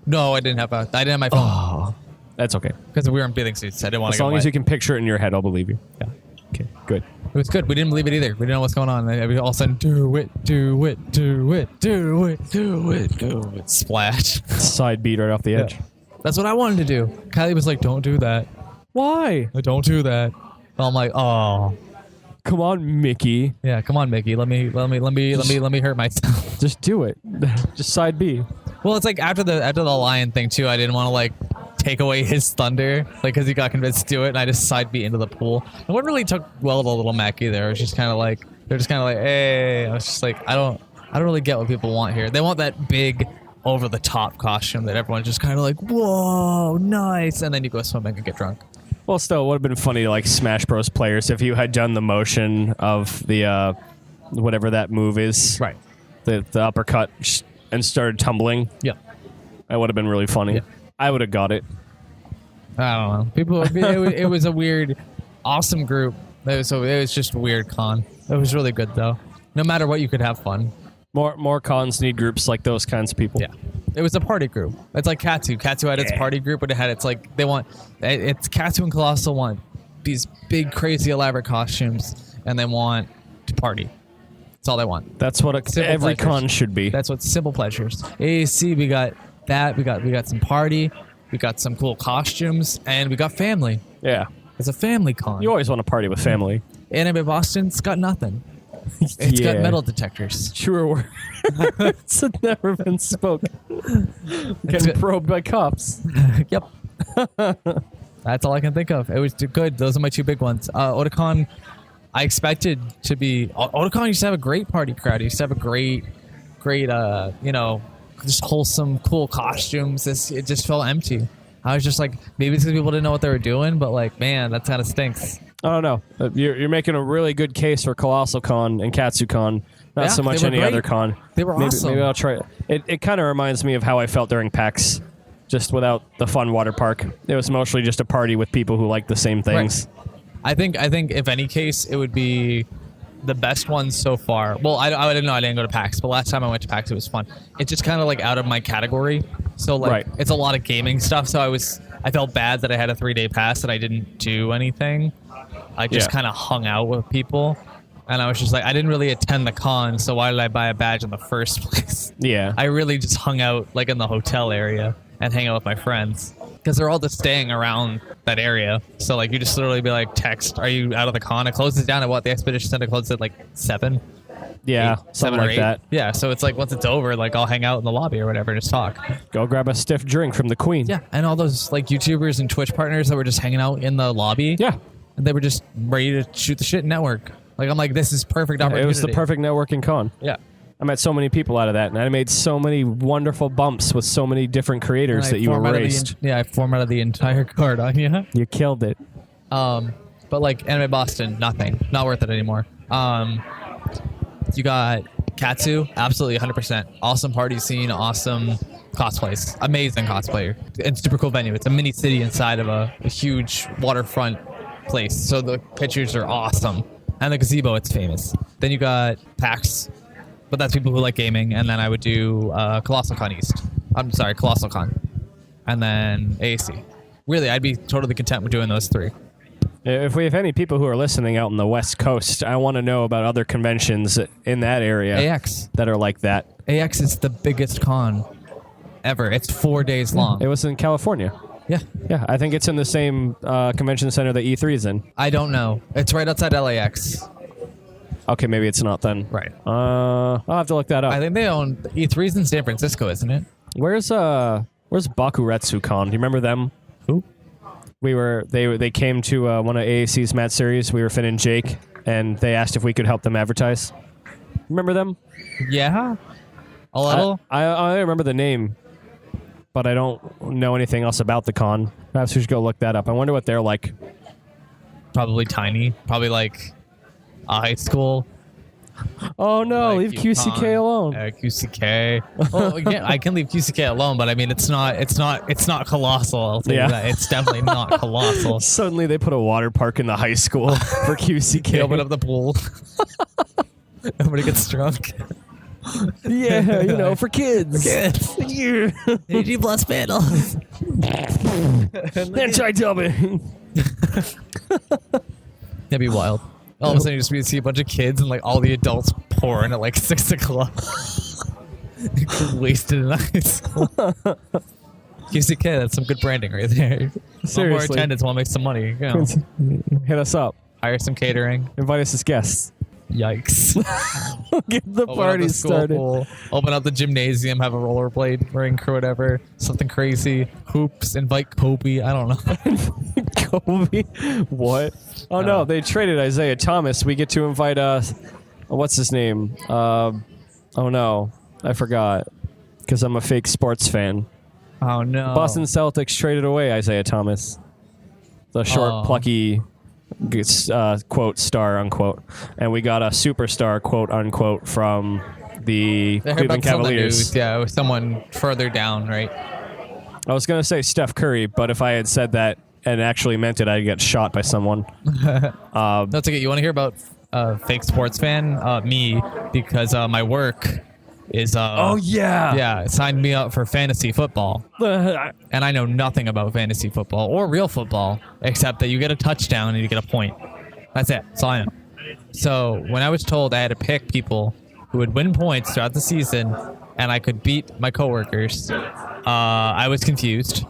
No, I didn't have my phone Oh, that's okay. because we were in bathing suits. I didn't want to. As long as you can picture it in your head, I'll believe you. Yeah. Okay, good. It was good. We didn't believe it either. We didn't know what's going on. And we all of a sudden, do it, do it, do it, do it, do it, do it. Splash. Side beat right off the edge. That's what I wanted to do. Kylie was like, "Don't do that. Why? Don't do that." And I'm like, "Oh, Come on, Mickey. yeah. Come on, Mickey. Let me hurt myself." Just do it. Just side B. Well, it's like after the lion thing too. I didn't want to like take away his thunder, like because he got convinced to do it, and I just side beat into the pool. And what really took well to Little Mac either. It was just kind of like they're just kind of like, "Hey," I was just like, I don't really get what people want here. They want that big, over the top costume that everyone's just kind of like, "Whoa, nice," and then you go swimming and get drunk. Well, still, it would have been funny to like Smash Bros. Players if you had done the motion of the whatever that move is, Right. the uppercut, and started tumbling. Yeah. That would have been really funny. Yeah. I would have got it. I don't know. People, it was a weird, awesome group. It was just a weird con. It was really good though. No matter what, you could have fun. More cons need groups like those kinds of people. Yeah. It was a party group. It's like Katsu. Katsu had its party group, but it had it's Katsu and Colossal want these big, crazy, elaborate costumes, and they want to party. That's all they want. That's what Simple every pleasures. con should be. That's what simple pleasures. AAC, we got that. We got some party. We got some cool costumes, and we got family. Yeah. It's a family con. You always want to party with family. Anime Boston's got nothing. It's got Yeah. metal detectors. Truer word. It's never been spoken. Getting good. probed by cops. Yep. That's all I can think of. It was good. Those are my two big ones. Otakon, I expected to be. Otakon used to have a great party crowd. It used to have a great, just wholesome, cool costumes. It just felt empty. I was just like, maybe it's because people didn't know what they were doing, but like, man, that kind of stinks. I don't know. You're making a really good case for Colossal Con and Katsu Con. Not Yeah, so much they were any great. other con. They were maybe, awesome. Maybe I'll try it. It kind of reminds me of how I felt during PAX, just without the fun water park. It was mostly just a party with people who like the same things. I think if any case, it would be the best one so far. Well, I didn't know. I didn't go to PAX, but last time I went to PAX, it was fun. It's just kind of like out of my category. So like, Right. It's a lot of gaming stuff. So I felt bad that I had a 3-day pass and I didn't do anything. I just Yeah. kind of hung out with people. And I was just like, I didn't really attend the con, so why did I buy a badge in the first place? Yeah. I really just hung out like in the hotel area and hang out with my friends because they're all just staying around that area. So like you just literally be like, text, are you out of the con? It closes down at what? The Expedition Center closes at like 7? Yeah, 8, something 7 or like 8. that. Yeah, so it's like once it's over, like I'll hang out in the lobby or whatever and just talk. Go grab a stiff drink from the Queen. Yeah, and all those like YouTubers and Twitch partners that were just hanging out in the lobby. Yeah. And they were just ready to shoot the shit and network. Like I'm like, this is perfect It opportunity. was the perfect networking con. Yeah. I met so many people out of that, and I made so many wonderful bumps with so many different creators And I that you formatted erased. I formatted the entire card on you. You killed it. But like Anime Boston, nothing. Not worth it anymore. You got Katsu, absolutely 100%. Awesome party scene, awesome cosplays, amazing cosplayer, and super cool venue. It's a mini city inside of a huge waterfront place, so the pictures are awesome. And the gazebo, it's famous. Then you got PAX, but that's people who like gaming. And then I would do Colossal Con East. I'm sorry, Colossal Con. And then AAC. Really, I'd be totally content with doing those 3. If we have any people who are listening out on the West Coast, I want to know about other conventions in that area AX. that are like that. AX is the biggest con ever. It's 4 days long. It was in California. Yeah. Yeah, I think it's in the same convention center that E3 is in. I don't know. It's right outside LAX. Okay, maybe it's not then. Right. I'll have to look that up. I think they own E3's in San Francisco, isn't it? Where's Bakuretsu Con? Do you remember them? Who? They came to one of AAC's Mat series. We were Finn and Jake, and they asked if we could help them advertise. Remember them? Yeah. A little. I remember the name, but I don't know anything else about the con. Perhaps we should go look that up. I wonder what they're like. Probably tiny. Probably like a high school. Oh no! Like Leave QCK alone. QCK. Well, again, I can leave QCK alone, but I mean, it's not colossal. I'll tell you that. It's definitely not colossal. Suddenly, they put a water park in the high school for QCK. They open up the pool. Everybody gets drunk. Yeah, you know, for kids. Yeah. 80 plus panels. Anti-dubbing. That'd be wild. All of a sudden, you just see a bunch of kids and like all the adults pouring at like 6 o'clock. Wasted in high school. QCK, that's some good branding right there. Some more Seriously. attendance, want to make some money. You know, Hit us up. hire some catering. Invite us as guests. Yikes. Get the Open up party the school started. pool, open up the gymnasium, have a rollerblade rink or whatever. Something crazy. Hoops, invite Kobe. I don't know. Kobe? What? Oh no, they traded Isaiah Thomas. We get to invite what's his name? Oh no, I forgot. Because I'm a fake sports fan. Oh no. Boston Celtics traded away Isaiah Thomas. The short, plucky, quote, star, unquote. And we got a superstar, quote, unquote, from the I heard Cleveland about this on the Cavaliers. news. Yeah, it was someone further down, right? I was going to say Steph Curry, but if I had said that and actually meant it, I'd get shot by someone. That's okay. You want to hear about fake sports fan? Me, because my work is yeah. it signed me up for fantasy football, and I know nothing about fantasy football or real football except that you get a touchdown and you get a point. That's it. That's all I know. So when I was told I had to pick people who would win points throughout the season and I could beat my coworkers, I was confused.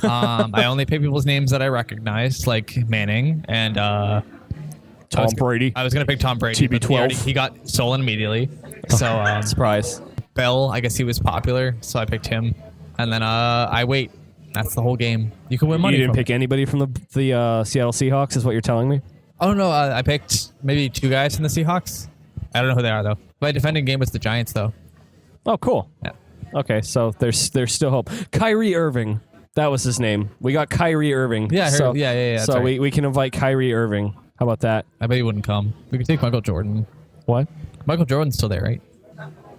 I only pick people's names that I recognize, like Manning and Tom Brady. I was gonna pick Tom Brady. but TB12. He got stolen immediately. So Surprise. Bell, I guess he was popular, so I picked him. And then I wait. That's the whole game. You can win money. You didn't from pick anybody from the Seattle Seahawks, is what you're telling me? Oh no, I picked maybe 2 guys from the Seahawks. I don't know who they are though. My defending game was the Giants though. Oh, cool. Yeah. Okay, so there's still hope. Kyrie Irving. That was his name. We got Kyrie Irving. Yeah, I heard, so, yeah. That's So right. we can invite Kyrie Irving. How about that? I bet he wouldn't come. We could take Michael Jordan. What? Michael Jordan's still there, right?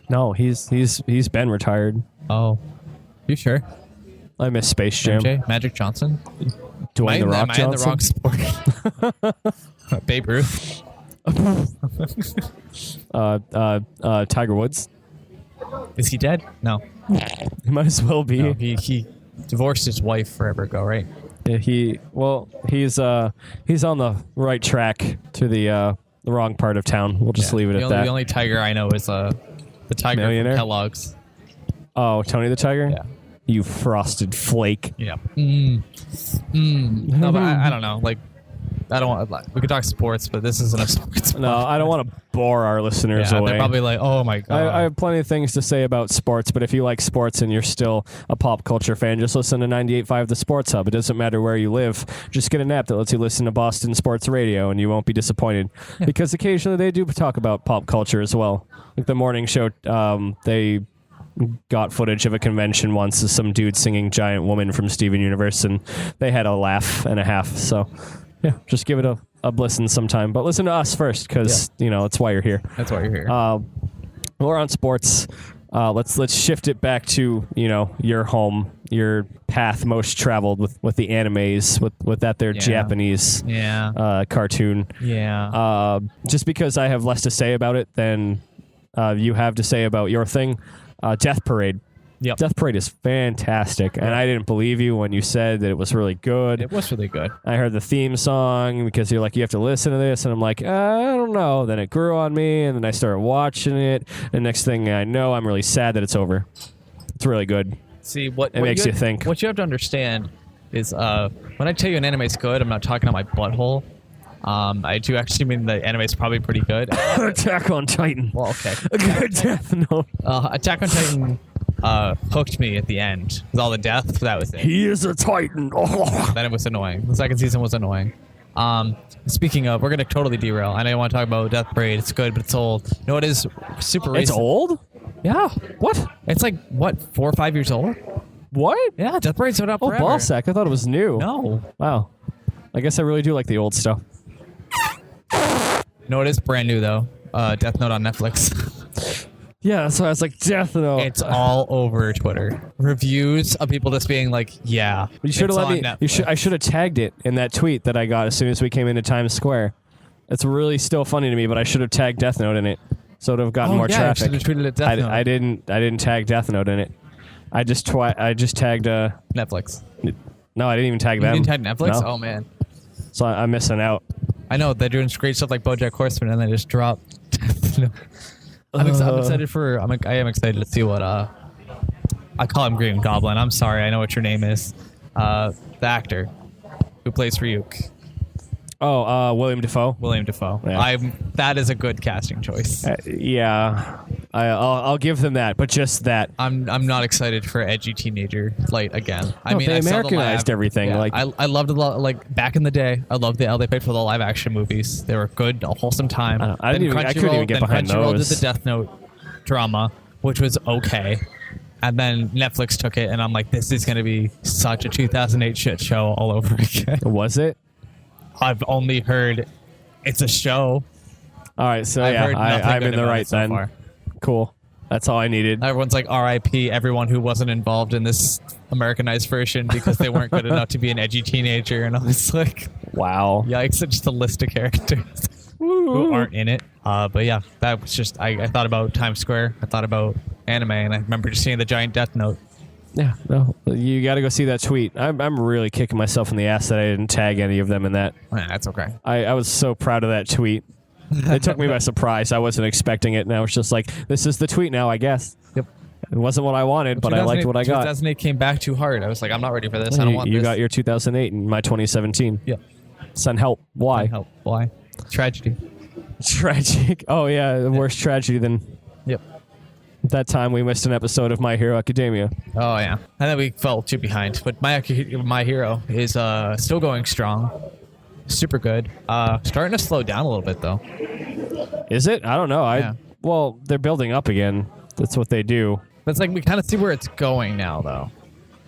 No, he's been retired. Oh, you sure? I miss Space Jam. MJ, Magic Johnson. Dwayne The Rock Am I in the Johnson. wrong sport? Babe Ruth. Tiger Woods. Is he dead? No. He might as well be. No, he divorced his wife forever ago, right? Yeah, he's on the right track to the wrong part of town. We'll just leave it at that. The only tiger I know is the tiger Millionaire? from Kellogg's. Oh, Tony the Tiger? Yeah. You frosted flake. Yeah. No, but I don't know. Like, I don't want. We could talk sports, but this isn't a sports. No, I don't want to bore our listeners Yeah, away. they're probably like, oh my god. I have plenty of things to say about sports, but if you like sports and you're still a pop culture fan, just listen to 98.5 The Sports Hub. It doesn't matter where you live. Just get an app that lets you listen to Boston Sports Radio, and you won't be disappointed. Because occasionally they do talk about pop culture as well. Like the morning show, they got footage of a convention once of some dude singing Giant Woman from Steven Universe, and they had a laugh and a half. So, yeah, just give it a listen sometime. But listen to us first, because, it's why you're here. That's why you're here. We're on sports. Let's shift it back to your home, your path most traveled with the animes, with that their Japanese cartoon. Yeah. Just because I have less to say about it than you have to say about your thing, Death Parade. Yep. Death Parade is fantastic, and I didn't believe you when you said that it was really good. It was really good. I heard the theme song because you're like, you have to listen to this, and I'm like, I don't know. Then it grew on me, and then I started watching it, and next thing I know, I'm really sad that it's over. It's really good. See, what makes you think. What you have to understand is when I tell you an anime is good, I'm not talking out my butthole. I do actually mean the anime is probably pretty good. Attack on Titan. Well, okay. Death Note. Attack on Titan hooked me at the end with all the death. That was it. He is a Titan. Then it was annoying. The second season was annoying. Speaking of, we're gonna totally derail. I know you want to talk about Death Parade. It's good, but it's old. You know what is super recent? It's old? Yeah. What? It's like what, 4 or 5 years old? What? Yeah, Death Parade's been out Oh, forever. ballsack. I thought it was new. No. Wow. I guess I really do like the old stuff. No, it is brand new though. Death Note on Netflix. Yeah, that's why I was like, Death Note. It's all over Twitter. Reviews of people just being like, "Yeah." You should have let me. Netflix. I should have tagged it in that tweet that I got as soon as we came into Times Square. It's really still funny to me, but I should have tagged Death Note in it, so it would have gotten more traffic. You should have tweeted it Death Note. I didn't tag Death Note in it. I just tagged. Netflix. No, I didn't even tag them. You didn't tag Netflix? No. Oh man. So I'm missing out. I know they're doing great stuff like BoJack Horseman, and they just drop. I'm excited for. I am excited to see what. I call him Green Goblin. I'm sorry. I know what your name is. The actor who plays Ryuk. Oh, William Dafoe. William Dafoe. Yeah. That is a good casting choice. Yeah, I'll give them that, but just that. I'm not excited for edgy teenager Light again. I No, mean, they I saw the Americanized live- everything, yeah, like- I loved a lot. Like back in the day, I loved how they paid for the live action movies. They were good, a wholesome time. I couldn't even get behind Crunchyroll those. did the Death Note drama, which was okay. And then Netflix took it, and I'm like, this is going to be such a 2008 shit show all over again. Was it? I've only heard it's a show. All right, so I've heard nothing I'm good in the about right it so then. far. Cool. That's all I needed. Everyone's like, RIP, everyone who wasn't involved in this Americanized version because they weren't good enough to be an edgy teenager. And I was like, Wow. yikes, it's just a list of characters who aren't in it. But yeah, that was just, I thought about Times Square. I thought about anime, and I remember just seeing the giant Death Note. Yeah, no, you got to go see that tweet. I'm really kicking myself in the ass that I didn't tag any of them in that. Yeah, that's okay. I was so proud of that tweet. It took me by surprise. I wasn't expecting it, and I was just like, this is the tweet now, I guess. Yep. It wasn't what I wanted, but I liked what I got. 2008 came back too hard. I was like, I'm not ready for this. I don't want You this. got your 2008 and my 2017. Yeah. Send help. Why? Help. Why? Tragedy. Tragic. Oh, yeah, the worst tragedy than Yep. that time we missed an episode of My Hero Academia. Oh yeah, and then we fell too behind. But my hero is still going strong, super good. Starting to slow down a little bit though. Is it? I don't know. Yeah. Well, they're building up again. That's what they do. But it's like we kind of see where it's going now though.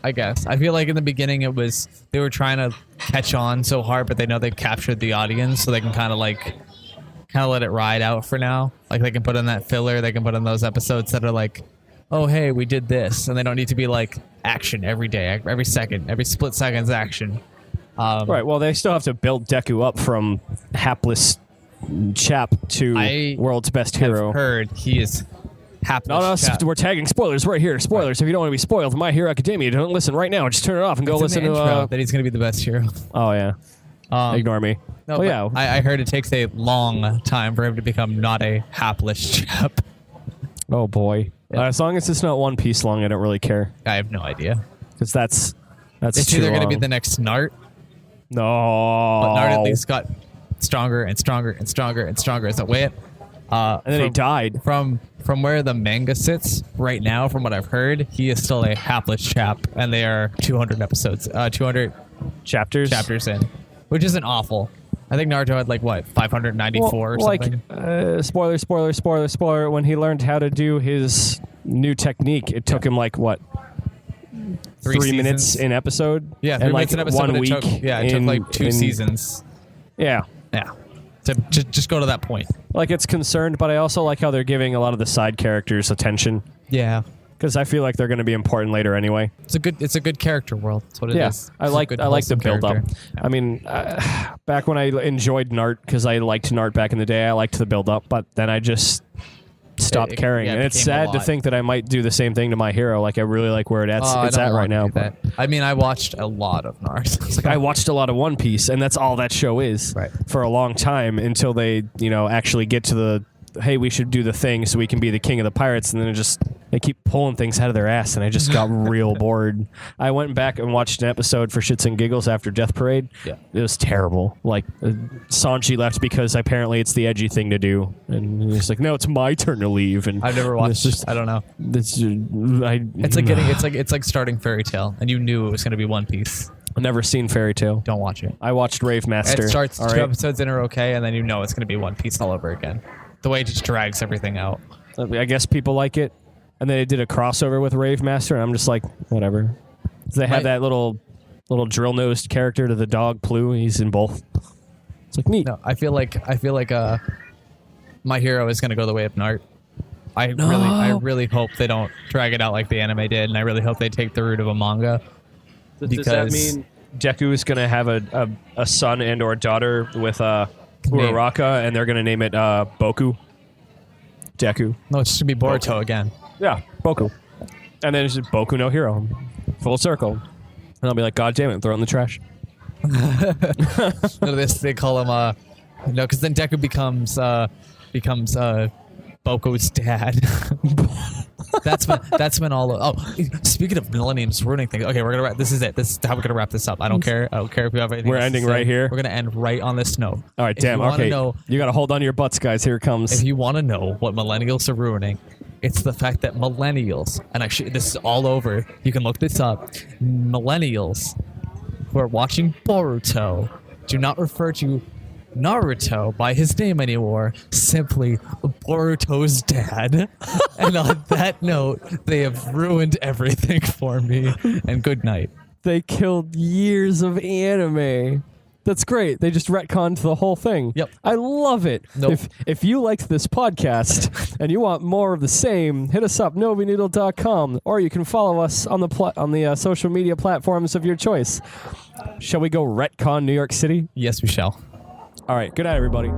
I guess I feel like in the beginning it was they were trying to catch on so hard, but they know they've captured the audience, so they can kind of let it ride out for now. Like they can put in that filler, they can put in those episodes that are like, oh hey, we did this, and they don't need to be like action every day, every second, every split second's action. Right. Well, they still have to build Deku up from hapless chap to world's best hero. I've heard he is hapless. No, we're tagging spoilers right here. Spoilers. If you don't want to be spoiled, My Hero Academia, don't listen right now. Just turn it off and go It's in listen the to. intro that he's gonna be the best hero. Oh yeah. Ignore me. No, Oh but yeah. I heard it takes a long time for him to become not a hapless chap. Oh boy. Yeah. As long as it's not One Piece long, I don't really care. I have no idea. Because that's It's too either going to be long. the next Nart, No. but Nart at least got stronger and stronger and stronger and stronger as it went. And then he died. From where the manga sits right now, from what I've heard, he is still a hapless chap, and they are 200 episodes, 200 Chapters. chapters in, which isn't awful. I think Naruto had like what 594 or something. Spoiler. When he learned how to do his new technique, it took him like what? 3 minutes seasons. in episode? Yeah, 3 and minutes like in episode. 1 but week. it took like 2 seasons. Yeah. Yeah. to just go to that point. Like, it's concerned, but I also like how they're giving a lot of the side characters attention. Yeah. Because I feel like they're going to be important later anyway. It's a good character world. That's what it is. I like the build up. character. I mean, back when I enjoyed Nart, because I liked Nart back in the day, I liked the build up, but then I just stopped caring. yeah, it And it's became a sad to lot. think that I might do the same thing to My Hero. Like, I really like where it's at right now. But I mean, I watched a lot of Naruto. like, I watched a lot of One Piece, and that's all that show is Right. for a long time until they, actually get to the, hey, we should do the thing so we can be the king of the pirates, and then they keep pulling things out of their ass, and I just got real bored. I went back and watched an episode for shits and giggles after Death Parade. Yeah. It was terrible. Like, Sanji left because apparently it's the edgy thing to do, and he's like, no, it's my turn to leave. And I've never watched. it's just, I don't know. it's It's like starting Fairy Tale, and you knew it was going to be One Piece. I've never seen Fairy Tale. Don't watch it. I watched Rave Master. It starts all 2 right? episodes in are okay, and then you know it's going to be One Piece all over again. The way it just drags everything out. I guess people like it. And then they did a crossover with Rave Master, and I'm just like, whatever. They have that little drill-nosed character to the dog, Plu. He's in both. It's like, neat. No, I feel like My Hero is going to go the way of Nart. I really hope they don't drag it out like the anime did, and I really hope they take the route of a manga. Does that mean Deku is going to have a son and or daughter with Uraraka, and they're going to name it Boku? Deku. No, it's just going to be Boruto again. Yeah, Boku. And then it's just Boku no Hero. Full circle. And I'll be like, God damn it, throw it in the trash. No, they call him because then Deku becomes Boko's dad. that's when all speaking of millennials ruining things. Okay, we're gonna wrap. This is it. This is how we're gonna wrap this up. I don't care if you have anything. We're else to ending say. right here? We're gonna end right on this note. All right, If damn. you wanna Okay. know- You got to hold on to your butts, guys. Here it comes. If you want to know what millennials are ruining, it's the fact that millennials, and this is all over. You can look this up. Millennials who are watching Boruto do not refer to Naruto by his name anymore, simply Boruto's dad. And on that note, they have ruined everything for me. And good night. They killed years of anime. That's great. They just retconned the whole thing. Yep. I love it. Nope. If you liked this podcast and you want more of the same, hit us up, NobiNoodle.com, or you can follow us on the social media platforms of your choice. Shall we go retcon New York City? Yes, we shall. All right. Good night, everybody.